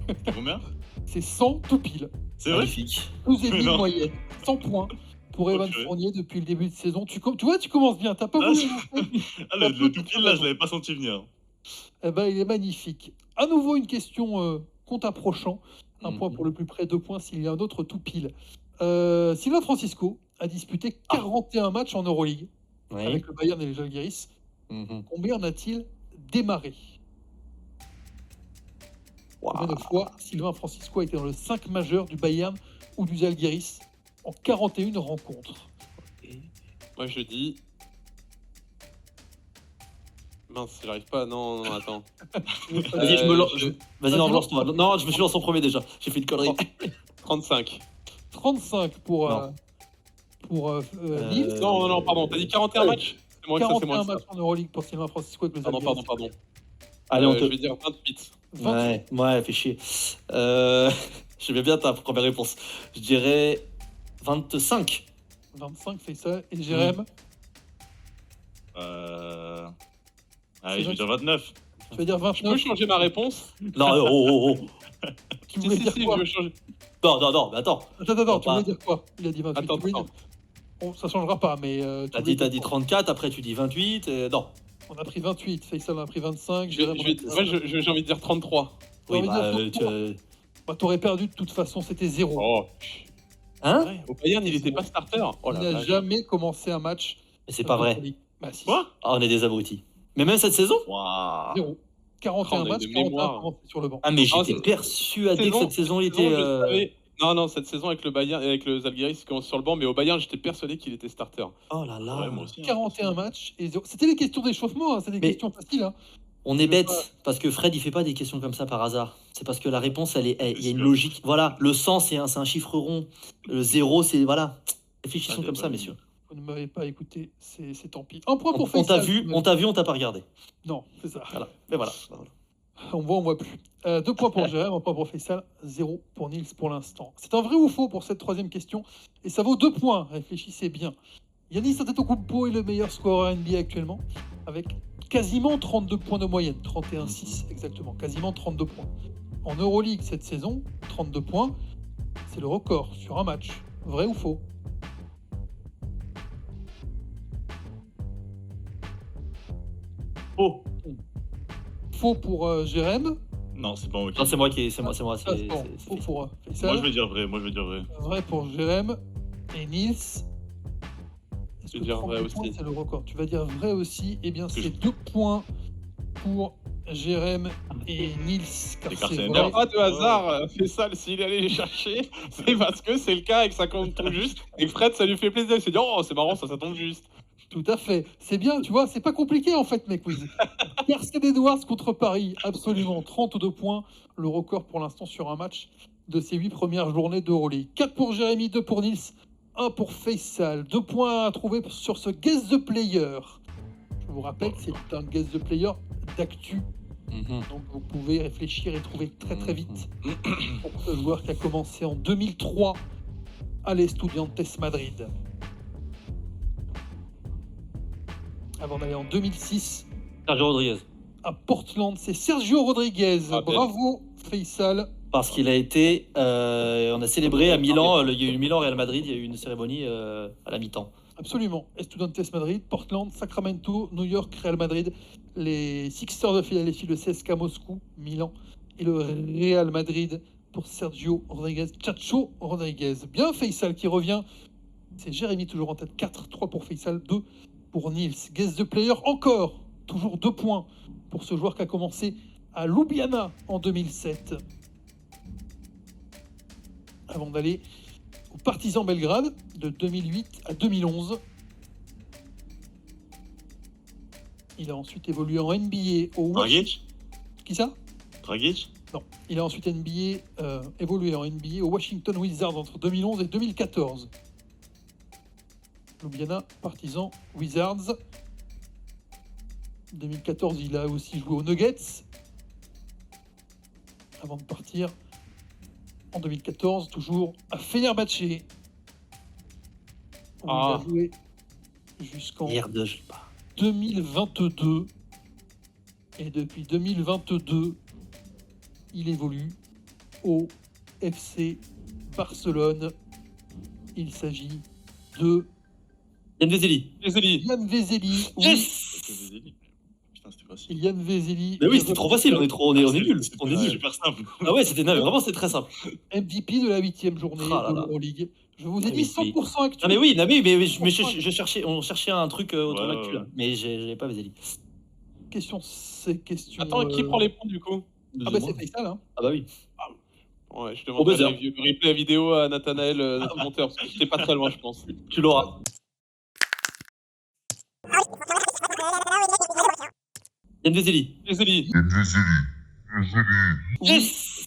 c'est combien? C'est 100 tout pile. C'est vrai? Magnifique. 12,5 Non. moyenne. 100 points pour Evan purée. Fournier depuis le début de saison. Tu vois, tu commences bien. T'as pas Ah, voulu. Ah, le tout pile, là, je l'avais pas senti venir. Eh ben, il est magnifique. À nouveau, une question compte approchant. Un point pour le plus près, 2 points s'il y a un autre tout pile. Sylvain Francisco a disputé 41 matchs en Euroleague Oui. avec le Bayern et les Žalgiris. Combien en a-t-il démarré? Combien de fois Sylvain Francisco a été dans le 5 majeur du Bayern ou du Žalgiris en 41 rencontres? Moi, je dis. Mince, j'arrive pas. Non, attends. Vas-y, je me lance. je- Vas-y, non, lance-toi. Non, je me suis lancé en premier déjà. J'ai fait une connerie. 35. 35 pour Non. Nils. Non, pardon. T'as dit 41 Ouais. matchs? C'est moins que ça, c'est 41 moins que ça. matchs en Euroleague pour Sylvain Francisco avec le Pardon, Žalgiris. pardon. Allez, on Je te. vais dire 28. 28. Ouais, fais chier. J'aimais bien ta première réponse. Je dirais 25. 25 fait ça. Et Jérém, Allez, je vais dire 29. tu vas dire Je peux 29. changer ma réponse? Non, oh. Tu Si, voulais si, dire si, quoi je veux changer. Non, mais attends. Attends, tu pas- voulais dire quoi? Il a dit 28. Attends, Tu voulais attends. dire- Bon, ça changera pas, mais T'as voulais dit dire quoi 34, après tu dis 28. Non. On a pris 28, Faisal en a pris 25, Je- Jérém en a pris Moi, j'ai envie de dire 33. Oui, envie de bah. dire 33. Bah, t'aurais perdu de toute façon, c'était 0. Oh, Hein? ouais, au Bayern, il était pas starter. Oh Il la n'a vache. jamais commencé un match. Mais c'est pas vrai. Bah si, Quoi? Ah, on est des abrutis. Mais même cette saison? Waouh. 0. 41 Oh, on a matchs, une 41 mémoire. commencés sur le banc. Ah, mais Ah, j'étais c'est- persuadé que cette saison, il était. je savais- Non, cette saison avec le Bayern et avec le Zalgiris, il commence sur le banc, mais au Bayern, j'étais persuadé qu'il était starter. Oh là là. Ouais, moi aussi. hein. 41 matchs et 0. C'était les questions d'échauffement, c'est des Mais- questions faciles. Hein. On est Je veux bête pas- parce que Fred il fait pas des questions comme ça par hasard. C'est parce que la réponse il y a C'est une sûr. logique. Voilà, le 100 c'est un chiffre rond. Le 0 c'est voilà. Réfléchissons Ah, comme ça bah, messieurs. Vous ne m'avez pas écouté, c'est tant pis. Un point pour On Faisal. t'a vu, on t'a pas regardé. Non, c'est ça. Voilà. Mais voilà. On voit plus. 2 points pour Jérém, 1 point pour Faisal, 0 pour Nils pour l'instant. C'est un vrai ou faux pour cette troisième question et ça vaut 2 points, réfléchissez bien. Yannis Antetokounmpo est le meilleur scoreur NBA actuellement avec quasiment 32 points de moyenne, 31,6 exactement, quasiment 32 points. En Euroleague cette saison, 32 points, c'est le record sur un match. Vrai ou faux? Oh. Faux pour Jérém. Non, c'est pas moi qui. Non, c'est moi qui c'est moi Ah, c'est bon, c'est- faux pour Moi, Faisal. je vais dire vrai. Vrai pour Jérém et Nils. Est-ce Je vais que dire vrai 32 points, aussi. c'est le record? Tu vas dire vrai aussi. Eh bien, Que c'est je- 2 points pour Jérém et Nils. Car L'écart, c'est c'est Il n'y a vrai. pas de hasard, Faisal, s'il allait les chercher, c'est parce que c'est le cas et que ça compte tout juste. Et que Fred, ça lui fait plaisir. Il s'est dit, oh, c'est marrant, ça tombe juste. Tout à fait. C'est bien, tu vois, c'est pas compliqué en fait, mes quiz. Percy Edwards contre Paris, absolument. 32 points, le record pour l'instant sur un match de ces 8 premières journées d'Euroleague. 4 pour Jérémy, 2 pour Nils, 1 pour Faisal. 2 points à trouver sur ce Guess the Player. Je vous rappelle que c'est un Guess the Player d'actu. Donc vous pouvez réfléchir et trouver très vite pour ce joueur qui a commencé en 2003 à l'Estudiantes Madrid. Avant d'aller en 2006 Sergio Rodriguez. à Portland, c'est Sergio Rodriguez. Ah, bien. Bravo Faisal. Parce qu'il a été, on a célébré à Milan, il y a eu Milan Real Madrid, il y a eu une cérémonie à la mi-temps. Absolument. Estudiantes Madrid, Portland, Sacramento, New York, Real Madrid, les Sixers de Philadelphie, le CSKA Moscou, Milan et le Real Madrid pour Sergio Rodriguez, Chacho Rodriguez. Bien Faisal qui revient. C'est Jérémy toujours en tête. 4-3 pour Faisal, 2 pour Nils. Guess the player encore. Toujours 2 points pour ce joueur qui a commencé à Ljubljana en 2007. Avant d'aller au Partizan Belgrade de 2008 à 2011. Il a ensuite évolué en NBA au Dragic? Qui ça? Dragic? Non. Il a ensuite évolué en NBA au Washington Wizards entre 2011 et 2014. Ljubljana, Partizan, Wizards. 2014, il a aussi joué aux Nuggets. Avant de partir en 2014, toujours à Fenerbahçe. Où Ah. il a joué jusqu'en Merde, je sais pas. 2022. Et depuis 2022, il évolue au FC Barcelone. Il s'agit de Yann Vezeli. Vezeli. Yann Vezeli. Oui, Yes. Putain, c'était facile. Yann Vezeli. Mais oui, c'était trop facile, on est nuls. C'était On est nuls. super simple. Ah ouais, c'était non, mais vraiment, c'était très simple. MVP de la 8e journée Ah là de là. l'Euroleague. Je vous ai Ah dit oui, 100% actu. Non mais oui, mais je cherchais, on cherchait un truc autour de Ouais, l'actu, ouais. là. Mais j'avais pas Vezeli. Question, c'est question. Attends, qui prend les points du coup? Ah bah c'est Faisal, hein. Ah bah oui. Ouais, je Au demande buzzer. les vieux replay vidéo à Nathanaël, notre monteur, parce que j'étais pas très loin, je pense. Tu l'auras. Yann Vezeli. Vezeli. Yes.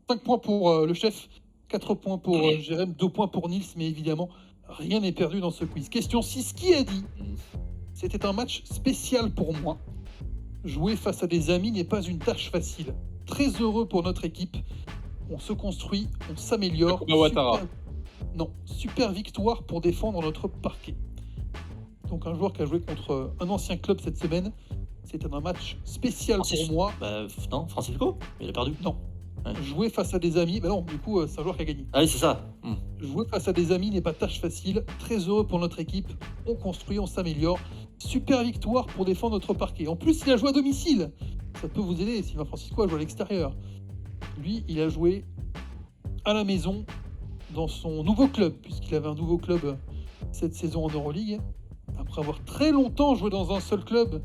5 points pour le chef, 4 points pour Jérém, 2 points pour Nils, mais évidemment, rien n'est perdu dans ce quiz. Question 6, qui a dit « C'était un match spécial pour moi. Jouer face à des amis n'est pas une tâche facile. Très heureux pour notre équipe. On se construit, on s'améliore. Takuma Ouattara. Non, super victoire pour défendre notre parquet. » Donc un joueur qui a joué contre un ancien club cette semaine C'est un match spécial Francis- pour moi. Bah, non, Francisco, il a perdu. Non. Ouais. Jouer face à des amis, bah non, du coup, c'est un joueur qui a gagné. Ah oui, c'est ça. Jouer face à des amis n'est pas tâche facile. Très heureux pour notre équipe. On construit, on s'améliore. Super victoire pour défendre notre parquet. En plus, il a joué à domicile. Ça peut vous aider. Sylvain Francisco a joué à l'extérieur. Lui, il a joué à la maison dans son nouveau club, puisqu'il avait un nouveau club cette saison en Euroleague. Après avoir très longtemps joué dans un seul club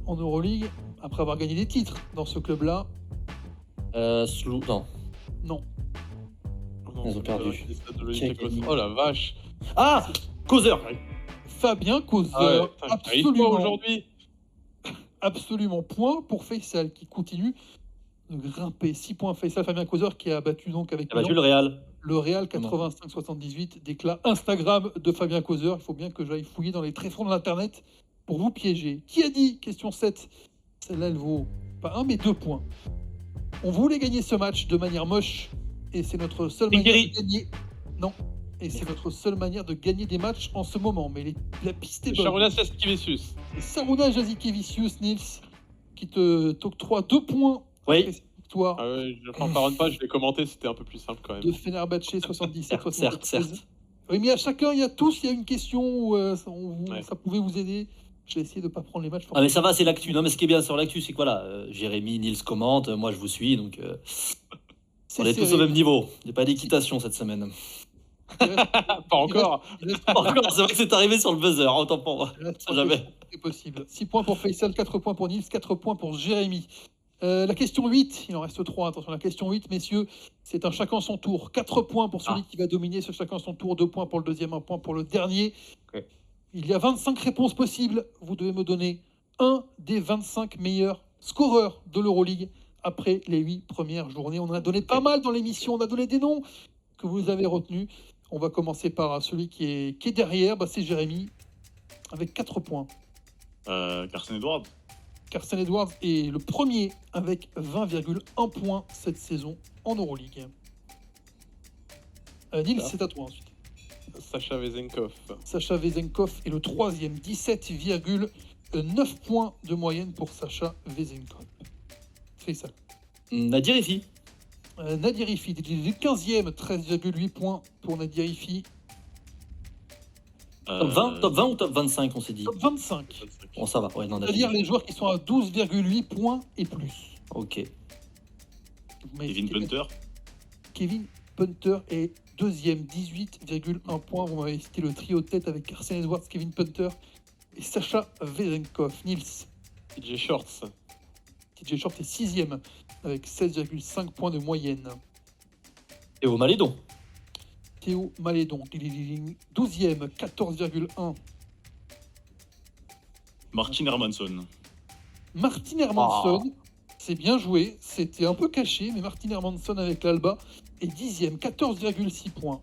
en Euroleague, après avoir gagné des titres dans ce club-là, Non. non. Oh non, Ils ont perdu. le stade de Qui a l'Olympiakos. gagné Oh la vache. Ah, Causeur. Fabien Causeur, Ah ouais, putain, t'arrives pas absolument, aujourd'hui. absolument point pour Faisal qui continue de grimper. 6 points Faisal, Fabien Causeur qui a battu donc avec Il a battu Milan le Real. le Real 85-78, déclat Instagram de Fabien Causeur. Il faut bien que j'aille fouiller dans les tréfonds de l'internet pour vous piéger. Qui a dit, question 7, celle-là elle vaut pas 1 mais 2 points. On voulait gagner ce match de manière moche et c'est notre seule manière Ribéry. de gagner. Non. Et c'est notre seule manière de gagner des matchs en ce moment. Mais la piste est bonne. Sharunas Jasikevičius. C'est Saruna Jasikevičius, Nils, qui te t'octroie 2 points Oui. après cette victoire Ah ouais, je n'en parle pas, je l'ai commenté, c'était un peu plus simple quand même. de Fenerbahçe 77 Certes. 73. Oui, mais à chacun, il y a une question où Ouais. ça pouvait vous aider. J'ai essayé de ne pas prendre les matchs. Ah mais ça va, c'est l'actu. Non mais ce qui est bien sur l'actu, c'est quoi là Jérémy, Nils commente, moi je vous suis, donc C'est on est tous serré. au même niveau. Il n'y a pas d'équitation cette semaine. Il reste- Pas encore. il reste- Encore, c'est vrai que c'est arrivé sur le buzzer, autant pour moi. il reste- Jamais. C'est possible. 6 points pour Faisal, 4 points pour Nils, 4 points pour Jérémy. La question 8, il en reste 3, attention, la question 8, messieurs, c'est un chacun son tour. 4 points pour celui qui va dominer ce chacun son tour, 2 points pour le deuxième, 1 point pour le dernier. Ok. Il y a 25 réponses possibles, vous devez me donner un des 25 meilleurs scoreurs de l'Euroleague après les 8 premières journées. On en a donné pas mal dans l'émission, on a donné des noms que vous avez retenus. On va commencer par celui qui est derrière, c'est Jérémy, avec 4 points. Carson Edwards. Carson Edwards est le premier avec 20,1 points cette saison en Euroleague. Nils, Ah. c'est à toi ensuite. Sacha Vezenkov. Sacha Vezenkov est le troisième, 17,9 points de moyenne pour Sacha Vezenkov. C'est ça. Nadir ici. Nadir Ifi, il est le 15e, 13,8 points pour Nadir Ifi. Top 20, top 20 ou top 25, on s'est dit. Top 25. Bon, ça va. Ouais, non, C'est-à-dire les joueurs qui sont à 12,8 points et plus. Ok. Vous m'avez Kevin cité Punter. Kevin Punter est deuxième, 18,1 points. Vous m'avez cité le trio de tête avec Carson Edwards, Kevin Punter et Sacha Vezenkov. Nils, TJ Shorts. TJ Short est sixième avec 16,5 points de moyenne. Et au Malédon. Théo Malédon, il est 12e, 14,1. Martin Hermansson. Martin Hermansson, c'est bien joué. C'était un peu caché, mais Martin Hermansson avec l'Alba est 10e, 14,6 points.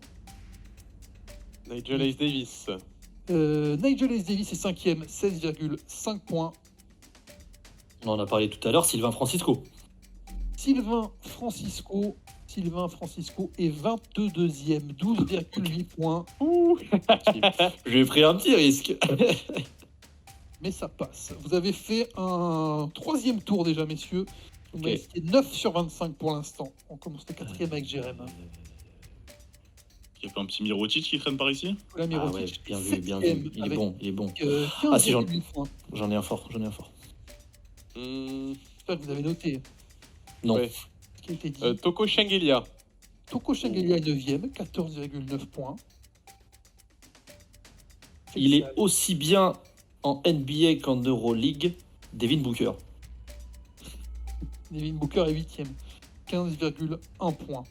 Nigel Hayes Davis. Nigel Hayes Davis est 5e, 16,5 points. On en a parlé tout à l'heure, Sylvain Francisco. Sylvain Francisco est 22e, 12,8 points. J'ai pris un petit risque. Mais ça passe. Vous avez fait un troisième tour déjà, messieurs. Vous m'avez Ok. cité 9 sur 25 pour l'instant. On commence le quatrième avec Jérém. Il y a pas un petit Mirotic qui traîne par ici? Nicolas Ah ouais, Mirotic bien est vu, bien septième vu. Il est avec, bon, il est bon. 15,8 Ah, si, j'en- points. J'en ai un fort. J'espère que vous avez noté Non. Ouais. ce qui a été dit. Toko Shengelia. Toko Shengelia est 9e, 14,9 points. Il est aussi bien en NBA qu'en Euroleague. Devin Booker. Devin Booker est 8e, 15,1 points.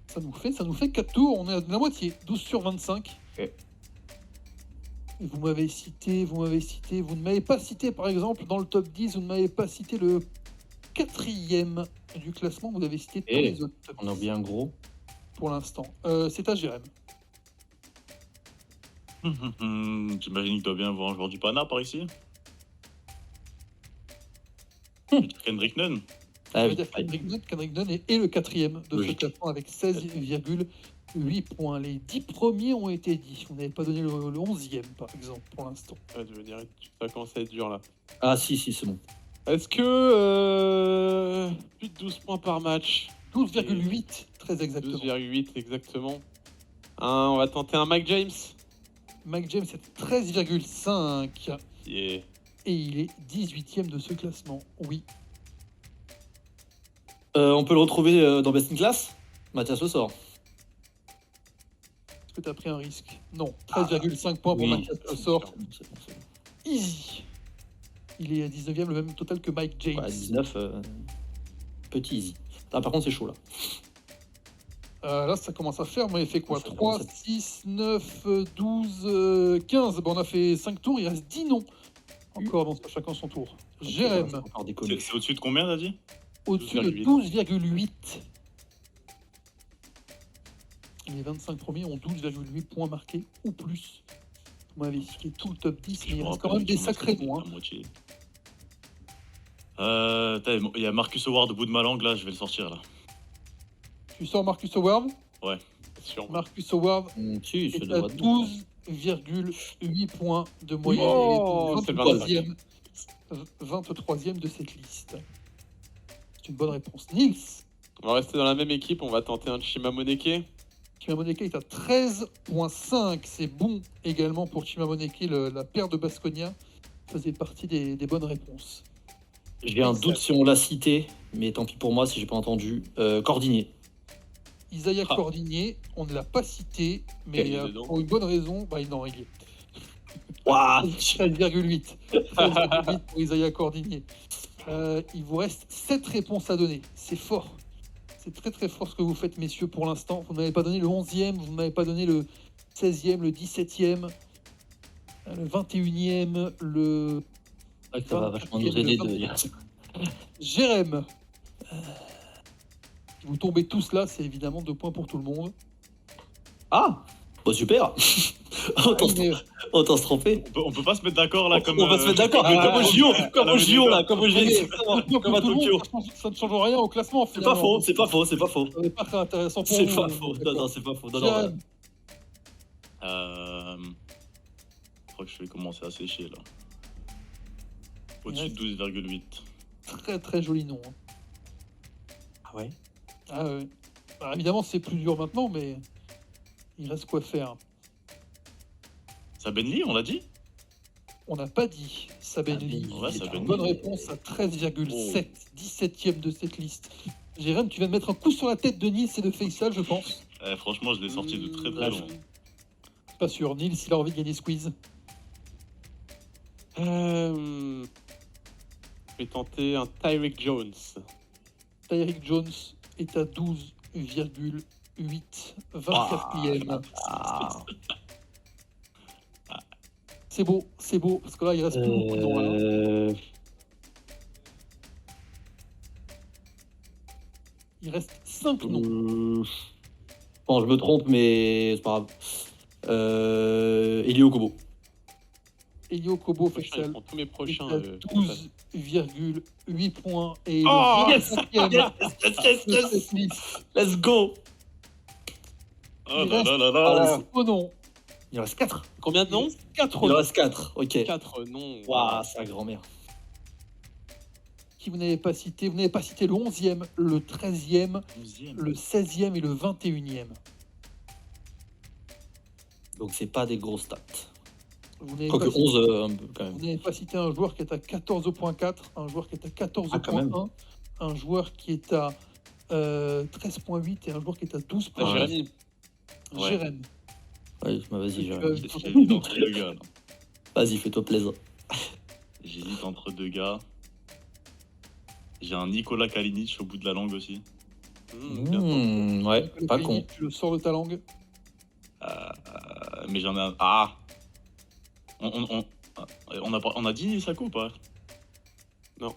Ça nous fait 4 tours, on est à la moitié, 12 sur 25. Ok. Et vous ne m'avez pas cité par exemple dans le top 10, vous ne m'avez pas cité le 4e du classement, vous avez cité tous Eh, les autres top On a 10 bien gros. pour l'instant. C'est à Jérém. J'imagine qu'il doit bien avoir un joueur du Pana par ici. Kendrick Nunn. Ah Ça veut oui. dire qu'Henrik Dunn est le quatrième de ce Logique. classement avec 16,8 points. Les 10 premiers ont été dit. Vous n'avez pas donné le 11e, par exemple, pour l'instant. Ouais, je veux dire, ça commence à être dur là. Ah si, c'est bon. Est-ce que plus de 12 points par match? 12,8, très exactement. 12,8 exactement. On va tenter un Mike James. Mike James est 13,5 Yeah. et il est 18e de ce classement. Oui. On peut le retrouver dans Best in Class. Mathias Le Sort. Est-ce que tu as pris un risque? Non. 13,5 points pour oui. Mathias Le Sort. C'est bon. Easy. Il est à 19e, le même total que Mike James. Ouais, 19, petit easy. Ah, par contre, c'est chaud là. Là, ça commence à faire. Mais il fait quoi? Ça 3, commence à- 6, 9, 12, 15. Bon, on a fait 5 tours. Il reste 10 noms. Encore dans chacun son tour. Jérém, Encore déconner. C'est au-dessus de combien, t'as dit? au-dessus de 12,8. Les 25 premiers ont 12,8 points marqués ou plus. Vous m'avez cité tout le top 10, mais il Je me reste quand rappelle même des qu'il me sacrés restait noms. la moitié. Il y a Marcus Howard au bout de ma langue, là, je vais le sortir, là. Tu sors Marcus Howard. Sûr. Marcus Howard Si, c'est est de à droite. 12,8 points de moyenne. Oh, Il est c'est le 23e, 23e de cette liste. C'est une bonne réponse. Nils, On va rester dans la même équipe. On va tenter un Chimamoneke. Chimamoneke est à 13,5. C'est bon également pour Chimamoneke. La paire de Baskonia faisait partie des bonnes réponses. J'ai un doute si on l'a cité, mais tant pis pour moi si j'ai pas entendu. Cordinier. Isaiah Ah. Cordinier, on ne l'a pas cité, mais Il est dedans. pour une bonne raison, non, il est Waouh 13,8. 13,8 pour Isaiah Cordinier. Il vous reste 7 réponses à donner. C'est fort. C'est très très fort ce que vous faites, messieurs, pour l'instant. Vous n'avez pas donné le 11e, vous n'avez pas donné le 16e, le 17e, le 21e, le... Ça va vachement nous aider de dire. Jérém. Si vous tombez tous là, c'est évidemment 2 points pour tout le monde. Ah Bah super autant, Mais, autant se tromper. On peut pas se mettre d'accord, là, comme... On va se mettre d'accord, comme au JO, comme au JO là, comme au JO, mais, comme à tout le monde, Tokyo. ça ne change rien au classement. C'est pas faux, c'est pas faux, c'est pas faux. Ça n'est pas très intéressant pour C'est vous. pas faux. Non, non, c'est pas faux. Non, non, Jérém, Je crois que je vais commencer à sécher, là. Au-dessus de 12,8. très très joli nom. Hein. Ah ouais. Ah ouais. Alors, évidemment, c'est plus dur maintenant, mais il reste quoi faire. Sabenli, on l'a dit? On n'a pas dit Sabenli. Sabenli, ouais, C'est Sabenli. une bonne réponse à 13,7, 17e de cette liste. Jérém, tu viens de mettre un coup sur la tête de Nils et de Faisal, je pense. Franchement, je l'ai sorti de très très loin. Pas sûr. Nils, il a envie de gagner squeeze. Je vais tenter un Tyreek Jones. Tyreek Jones est à 12,8, 24e. Ah. C'est beau, parce que là, il reste plus beaucoup de noms. Là. Il reste 5 noms. Bon, je me trompe, mais c'est pas grave. Elio Kobo. Elio Kobo, Prochain, ils Faisal, prend tous mes est prochains. à 12,8 points. Et Oh, le yes, 25e yes, de cette liste. Let's go. Oh Il là reste- là là Ah, là. là, Oh non, il en reste 4. Combien de noms? 4 Il en noms reste 4. Ok. 4 noms. Waouh, sa grand-mère. qui vous n'avez pas cité. Vous n'avez pas cité le 11e, le 13e, 12e. le 16e et le 21e. Donc c'est pas des grosses stats. Vous n'avez Quoique pas cité- 11 un peu quand même. Vous n'avez pas cité un joueur qui est à 14,4, un joueur qui est à Ah, quand même. 14,1, un joueur qui est à 13,8 et un joueur qui est à 12,1. Ah, Jérémy. Ouais. Jérém. Ouais, bah, vas-y, J'hésite entre deux gars, là. vas-y, fais-toi plaisir. J'hésite entre deux gars. J'ai un Nikola Kalinic au bout de la langue aussi. Ouais, pas con. Tu le sors de ta langue. Mais j'en ai un. Ah on a dit Sako ou pas? Non.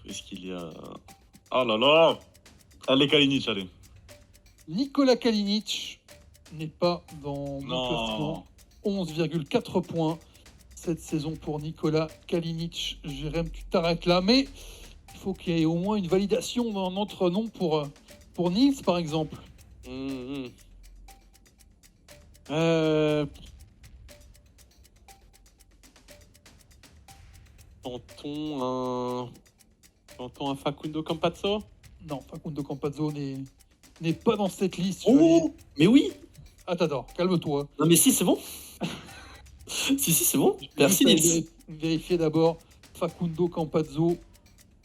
Est-ce qu'il y a. Oh là là. Allez, Kalinic, allez. Nikola Kalinic n'est pas dans mon Non. classement. 11,4 points. cette saison pour Nikola Kalinic. Jérém, tu t'arrêtes là, mais il faut qu'il y ait au moins une validation dans notre nom pour Nils, par exemple. Tentons un Facundo Campazzo. Non, Facundo Campazzo n'est pas dans cette liste. Oh, mais oui. Ah, t'adores, calme-toi. Non, mais si, c'est bon. si, c'est bon. Merci, Nils. Vérifier d'abord Facundo Campazzo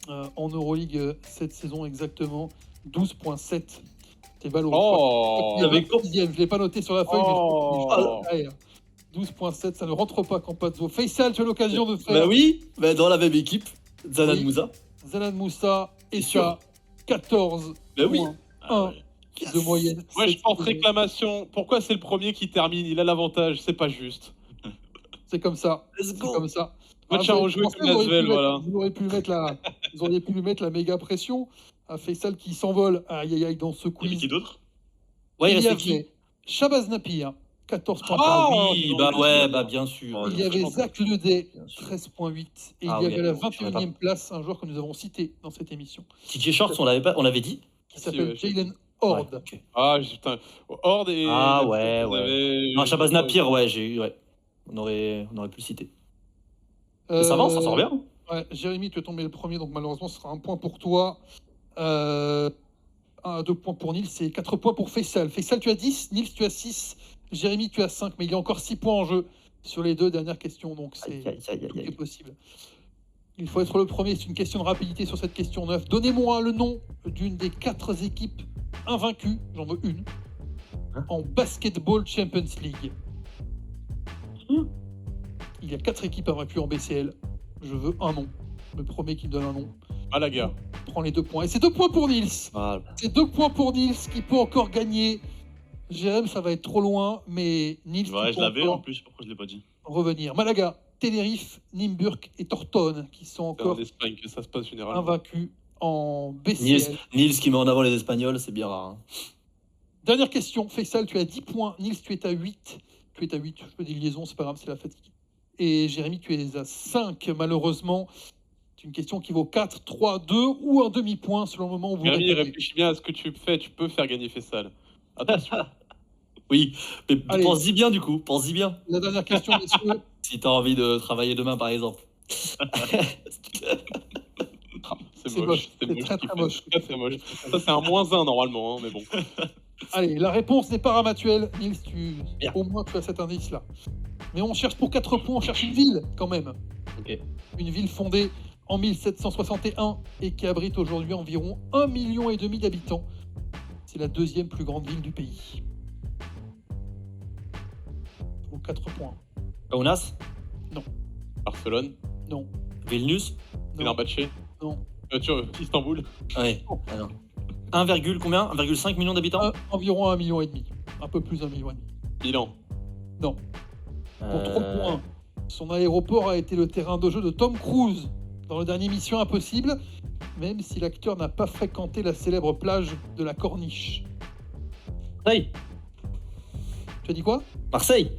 en Euroleague cette saison exactement 12.7. C'est ballot. Oh, Avec sixième, je l'ai pas noté sur la feuille. Oh. Mais 12.7, ça ne rentre pas Campazzo. Faisal, tu as l'occasion de faire. Bah oui, bah dans la même équipe. Zanan Oui. Moussa. Zanan Moussa et C'est sûr. ça 14 Bah oui. points Ah ouais. de moyenne. Moi, je cette pense saison. réclamation. Pourquoi c'est le premier qui termine? Il a l'avantage, c'est pas juste. C'est comme ça. Let's C'est go. comme ça. Match à vous rejouer pensez, comme vous auriez Lasvel, pu mettre- voilà. Vous auriez pu lui mettre la méga pression à Faisal qui s'envole. Aïe aïe aïe dans ce Il y avait quiz. qui d'autre? Ouais, il Il y restait qui? avait Shabazz Napier, 14 points. Ah, Ah oui, non, bah mais ouais, c'est- bah bien sûr. Il y avait Franchement, Zach Ledet, bien sûr. 13.8. Et Ah il y oui, avait la je savais 21e place, un joueur que nous avons cité dans cette émission, TJ Shorts, on l'avait dit. qui s'appelle ouais, Jalen Horde. Ouais, ok. Ah, putain. Horde et. Ah, ouais, ouais. Non, Shabazz Napier, ouais, on aurait pu le citer. Mais ça va, on s'en sort bien. Ouais, Jérémy, tu es tombé le premier, donc malheureusement, ce sera un point pour toi. 2 points pour Nils et 4 points pour Faisal. Faisal, tu as 10, Nils, tu as 6, Jérémy, tu as 5, mais il y a encore 6 points en jeu sur les 2 dernières questions, donc Aïe, c'est aïe, aïe, aïe, tout est aïe. possible. Il faut être le premier, c'est une question de rapidité sur cette question 9. Donnez-moi le nom d'une des 4 équipes invaincues, j'en veux une, Hein en Basketball Champions League. Hein Il y a 4 équipes invaincues en BCL. Je veux un nom. Le premier qui me donne un nom Malaga. prend les 2 points. Et c'est 2 points pour Nils. Voilà. C'est 2 points pour Nils qui peut encore gagner. Jérém, ça va être trop loin, mais Nils Ouais, qui je peut l'avais encore en plus, je sais pas pourquoi je l'ai pas dit. revenir. Malaga, Tenerife, Nimburg et Tortone qui sont C'est en encore Espagne que ça se passe généralement. invaincus en BCL. Nils qui met en avant les Espagnols, c'est bien rare. Hein. Dernière question, Faisal, tu as 10 points. Nils, tu es à 8. Tu es à 8, je fais des liaisons, c'est pas grave, c'est la fatigue. Et Jérémy, tu es à 5, malheureusement. C'est une question qui vaut 4, 3, 2 ou un demi-point selon le moment où vous Jérémy, répondez. réfléchis bien à ce que tu fais, tu peux faire gagner Fessal. Attention. Oui, mais Allez. pense-y bien du coup, pense-y bien. La dernière question, messieurs. Si t'as envie de travailler demain par exemple. C'est moche, c'est très, très moche. Très très moche. Ça c'est un -1 normalement, hein, mais bon. Allez, la réponse n'est pas ramatuelle. Nils, Bien. au moins tu as cet indice-là. Mais on cherche pour 4 points, on cherche une ville quand même. Ok. Une ville fondée en 1761 et qui abrite aujourd'hui environ 1,5 million d'habitants. C'est la 2e plus grande ville du pays. Pour 4 points. Kaunas, Barcelone, Non, Vilnius. non, Fenerbahçe, non. Istanbul. Ouais. Alors. 1, combien 1,5 million d'habitants. Environ 1,5 million. Un peu plus d'1,5 million. Milan. Non. Pour 3 points. Son aéroport a été le terrain de jeu de Tom Cruise dans le dernier Mission Impossible, même si l'acteur n'a pas fréquenté la célèbre plage de la Corniche. Marseille. Tu as dit quoi? Marseille.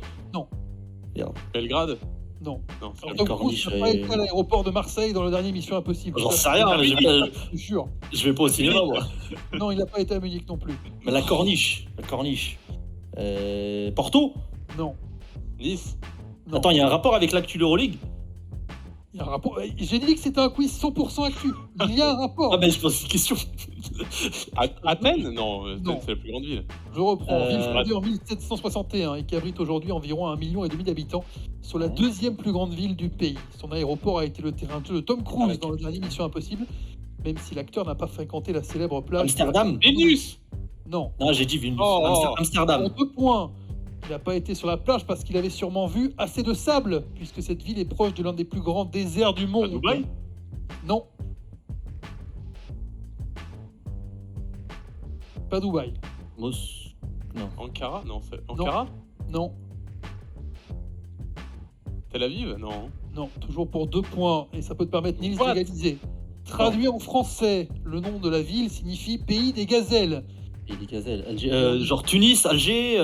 Belgrade. Non. Non, c'est Tom Cruise Corniche n'a pas et- été à l'aéroport de Marseille dans le dernier Mission Impossible. J'en sais rien, mais Je te jure. je vais pas au cinéma moi. Non, il n'a pas été à Munich non plus. Mais la corniche. Porto. Non. Nice. Non. Attends, il y a un rapport avec l'actu l'Euroleague. Il y a un rapport. J'ai dit que c'était un quiz 100% actu. Il y a un rapport. Ah ben je pose une question. Athènes. Non, Athènes, Non. c'est la plus grande ville. Je reprends. Ville Euh, fondée en 1761 et qui abrite aujourd'hui environ 1,5 million d'habitants sur la Ouais. 2e plus grande ville du pays. Son aéroport a été le terrain de jeu de Tom Cruise Avec- dans le dernier Mission Impossible, même si l'acteur n'a pas fréquenté la célèbre plage. Amsterdam. Vénus. Non. Non, j'ai dit Vilnius. Oh, oh. Amsterdam. Pour 2 points. Il n'a pas été sur la plage parce qu'il avait sûrement vu assez de sable, puisque cette ville est proche de l'un des plus grands déserts du À monde. Dubaï. Non. Pas Dubaï. Mos. Non. Ankara. Non, c'est Ankara. Non. Tel Aviv. Non. Non. Toujours pour 2 points. Et ça peut te permettre, Nils, What? d'égaliser. Traduit en français, le nom de la ville signifie pays des gazelles. Et des gazelles. Genre Tunis, Alger.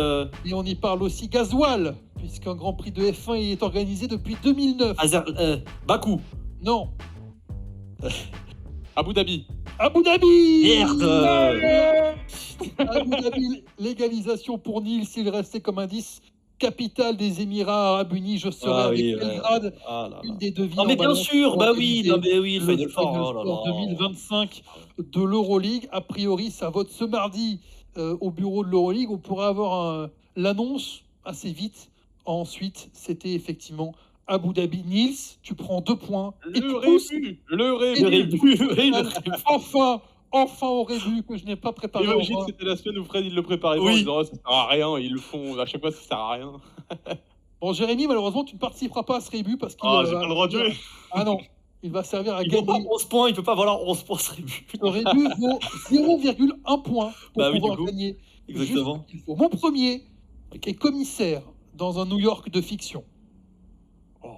Et on y parle aussi gasoil, puisqu'un Grand Prix de F1 y est organisé depuis 2009. Bakou. Non. Abu Dhabi. Abu Dhabi. Merde. Abu Dhabi, légalisation pour Nils, il restait comme indice capitale des Émirats Arabes Unis, je serai Ah avec oui, ouais. Belgrade, Ah là une là. des deux villes Non mais en bien balance sûr, pour bah oui, organiser non mais oui, le Final Final Four, oh là Four là. 2025 de l'Euroleague. A priori, ça vote ce mardi au bureau de l'Euroleague. On pourrait avoir l'annonce assez vite. Ensuite, c'était effectivement Abu Dhabi. Nils, tu prends 2 points. Et Le tous, rébut. Le Le rébut. rébut, oui, le rébut. enfin au rébut que je n'ai pas préparé. Imagine, encore. c'était la semaine où Fred il le préparait pas Oui. en disant oh, ça sert à rien, ils le font à chaque fois ça sert à rien. Bon, Jérémy, malheureusement, tu ne participeras pas à ce rébut parce qu'il Ah, j'ai pas le droit de jouer. Ah non, il va servir à Il vaut pas gagner. 11 points, il peut pas valoir 11 points ce rébut. Le rébut vaut 0,1 point pour Bah oui, pouvoir du coup. gagner. Exactement. Juste ce qu'il faut. Mon premier est commissaire dans un New York de fiction.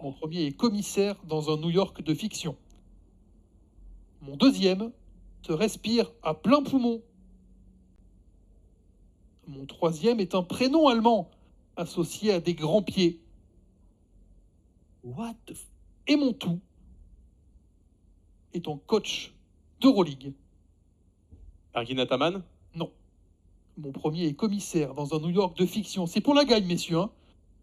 Mon premier est commissaire dans un New York de fiction. Mon deuxième te respire à plein poumon. Mon troisième est un prénom allemand associé à des grands pieds. What the f... Et mon tout est un coach d'Euroleague. Ergin Ataman. Non. Mon premier est commissaire dans un New York de fiction. C'est pour la gagne, messieurs. Hein.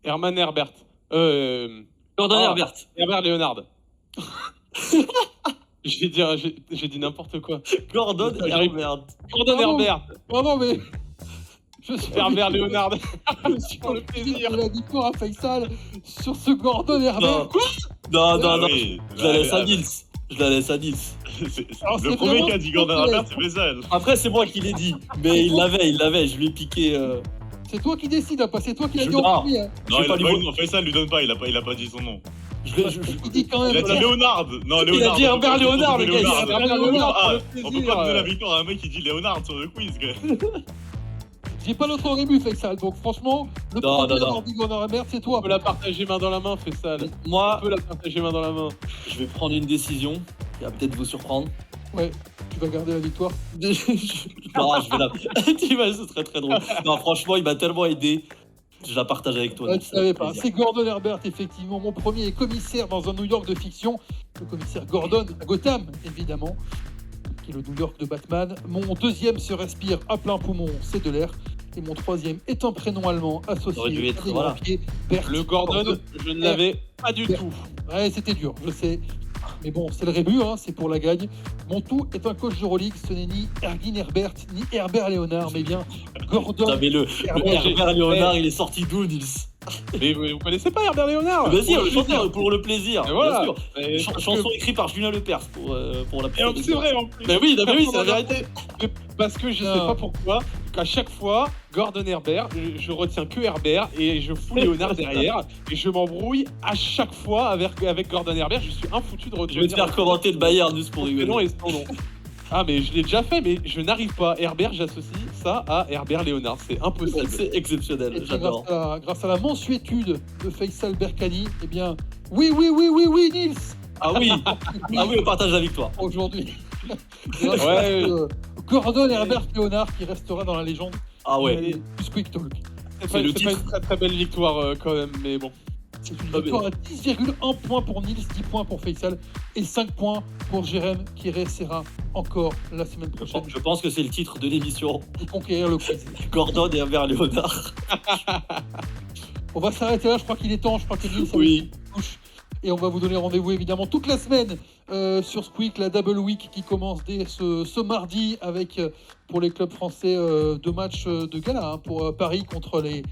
Herman Herbert. Gordon Ah. Herbert. Herbert Leonard. J'ai dit n'importe quoi. Gordon J'arrive. Herbert. Gordon Bravo. Herbert. Bravo, mais... Je suis Herbert Leonard. Je suis Pour le plaisir. de la victoire à Faisal sur ce Gordon Herbert. Non, non, Ah non, oui, je la laisse à là, Nils. Je la laisse à Nils. Alors, Le c'est premier vraiment qui a dit ce Gordon qu'on Herbert, laisse. c'est Faisal. Après, c'est moi qui l'ai dit. Mais il l'avait, je lui ai piqué. C'est toi qui décides, hein, pas c'est toi qui l'as Je- dit en Ah. premier. Hein. Non, vais il pas a lui pas vo- eu, non, Faisal lui donne pas, il a pas dit son nom. Il dit quand même. Il a dit Léonard. Non, Il a Léonard. dit Herbert Léonard, le gars, il Léonard. a dit Herbert Léonard. Ah, pour le on peut plaisir. pas donner la victoire à un mec qui dit Léonard sur le quiz. Quoi. J'ai pas l'autre rébut, Faisal. Donc franchement, le Non, premier à non. avoir dit Gordon Herbert, c'est On toi. peut la partager main dans la main, fais ça. On Moi, peut la partager main dans la main. je vais prendre une décision qui va peut-être vous surprendre. Ouais, tu vas garder la victoire. Non, je vais la. T'imagines, ce serait très drôle. Non, franchement, il m'a tellement aidé. Je la partage avec toi. Ouais, Nils, tu ça fait savais pas. plaisir. C'est Gordon Herbert, effectivement. Mon premier est commissaire dans un New York de fiction. Le commissaire Gordon à Gotham, évidemment, qui est le New York de Batman. Mon deuxième se respire à plein poumon, c'est de l'air. Et mon troisième est un prénom allemand Ça aurait associé dû être, à des voilà. grands pieds. Bert Le Gordon, je ne l'avais pas du tout. Ouais, c'était dur, je sais. Mais bon, c'est le rébut, hein, c'est pour la gagne. Mon tout est un coach d'Euroleague. Ce n'est ni Ergin Herbert, ni Herbert Léonard, mais bien Gordon Putain, mais le Herbert. Herbert Léonard, il est sorti d'où, Nils? Mais vous connaissez pas Herbert Léonard? Vas-y, on le chante pour le plaisir. Et voilà. Bien sûr. Et Chanson écrite par Julien Lepers pour la Et en plus, c'est vrai en plus. Mais oui, non, mais oui, c'est la vérité. Parce que je sais Non. pas pourquoi, qu'à chaque fois, Gordon Herbert, je retiens que Herbert et je fous Léonard derrière et je m'embrouille à chaque fois avec Gordon Herbert. Je suis infoutu de Je retenir. vais te faire commenter le Bayern juste pour son prénom rigoler. et son nom. Ah mais je l'ai déjà fait, mais je n'arrive pas. Herbert, j'associe ça à Herbert Léonard. C'est impossible. C'est exceptionnel, Et puis, j'adore. grâce à la mansuétude de Faisal Berkani, eh bien, oui, Nils, Ah oui, on partage la victoire. aujourd'hui. Ouais. Gordon Herbert Léonard qui restera dans la légende Ah ouais. du Squeak Talk. C'est le pas titre. une très très belle victoire quand même, mais bon. C'est une Ah, victoire à 10,1 points pour Nils, 10 points pour Faisal et 5 points pour Jérém qui restera encore la semaine prochaine Je pense que c'est le titre de l'émission. pour conquérir le quiz. Gordon et Herbert Léonard. On va s'arrêter là, je crois qu'il est temps, je crois que Nils a Oui. une touche. Et on va vous donner rendez-vous évidemment toute la semaine sur Squeak, la Double Week qui commence dès ce mardi avec pour les clubs français 2 matchs de gala hein, pour Paris contre les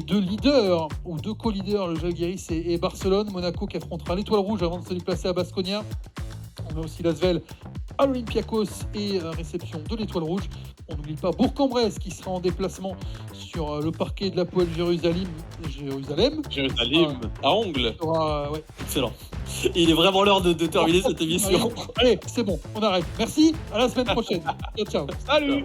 2 leaders ou 2 co-leaders, le Žalgiris et Barcelone. Monaco qui affrontera l'Étoile Rouge avant de se déplacer à Baskonia. On a aussi l'Asvel à l'Olympiakos et réception de l'Étoile Rouge. On n'oublie pas Bourg-en-Bresse qui sera en déplacement sur le parquet de la Poel Jérusalem. Jérusalem, à Ongle. Ouais. Excellent. Il est vraiment l'heure de terminer cette émission. Allez, c'est bon, on arrête. Merci, à la semaine prochaine. Ciao, ciao. Salut!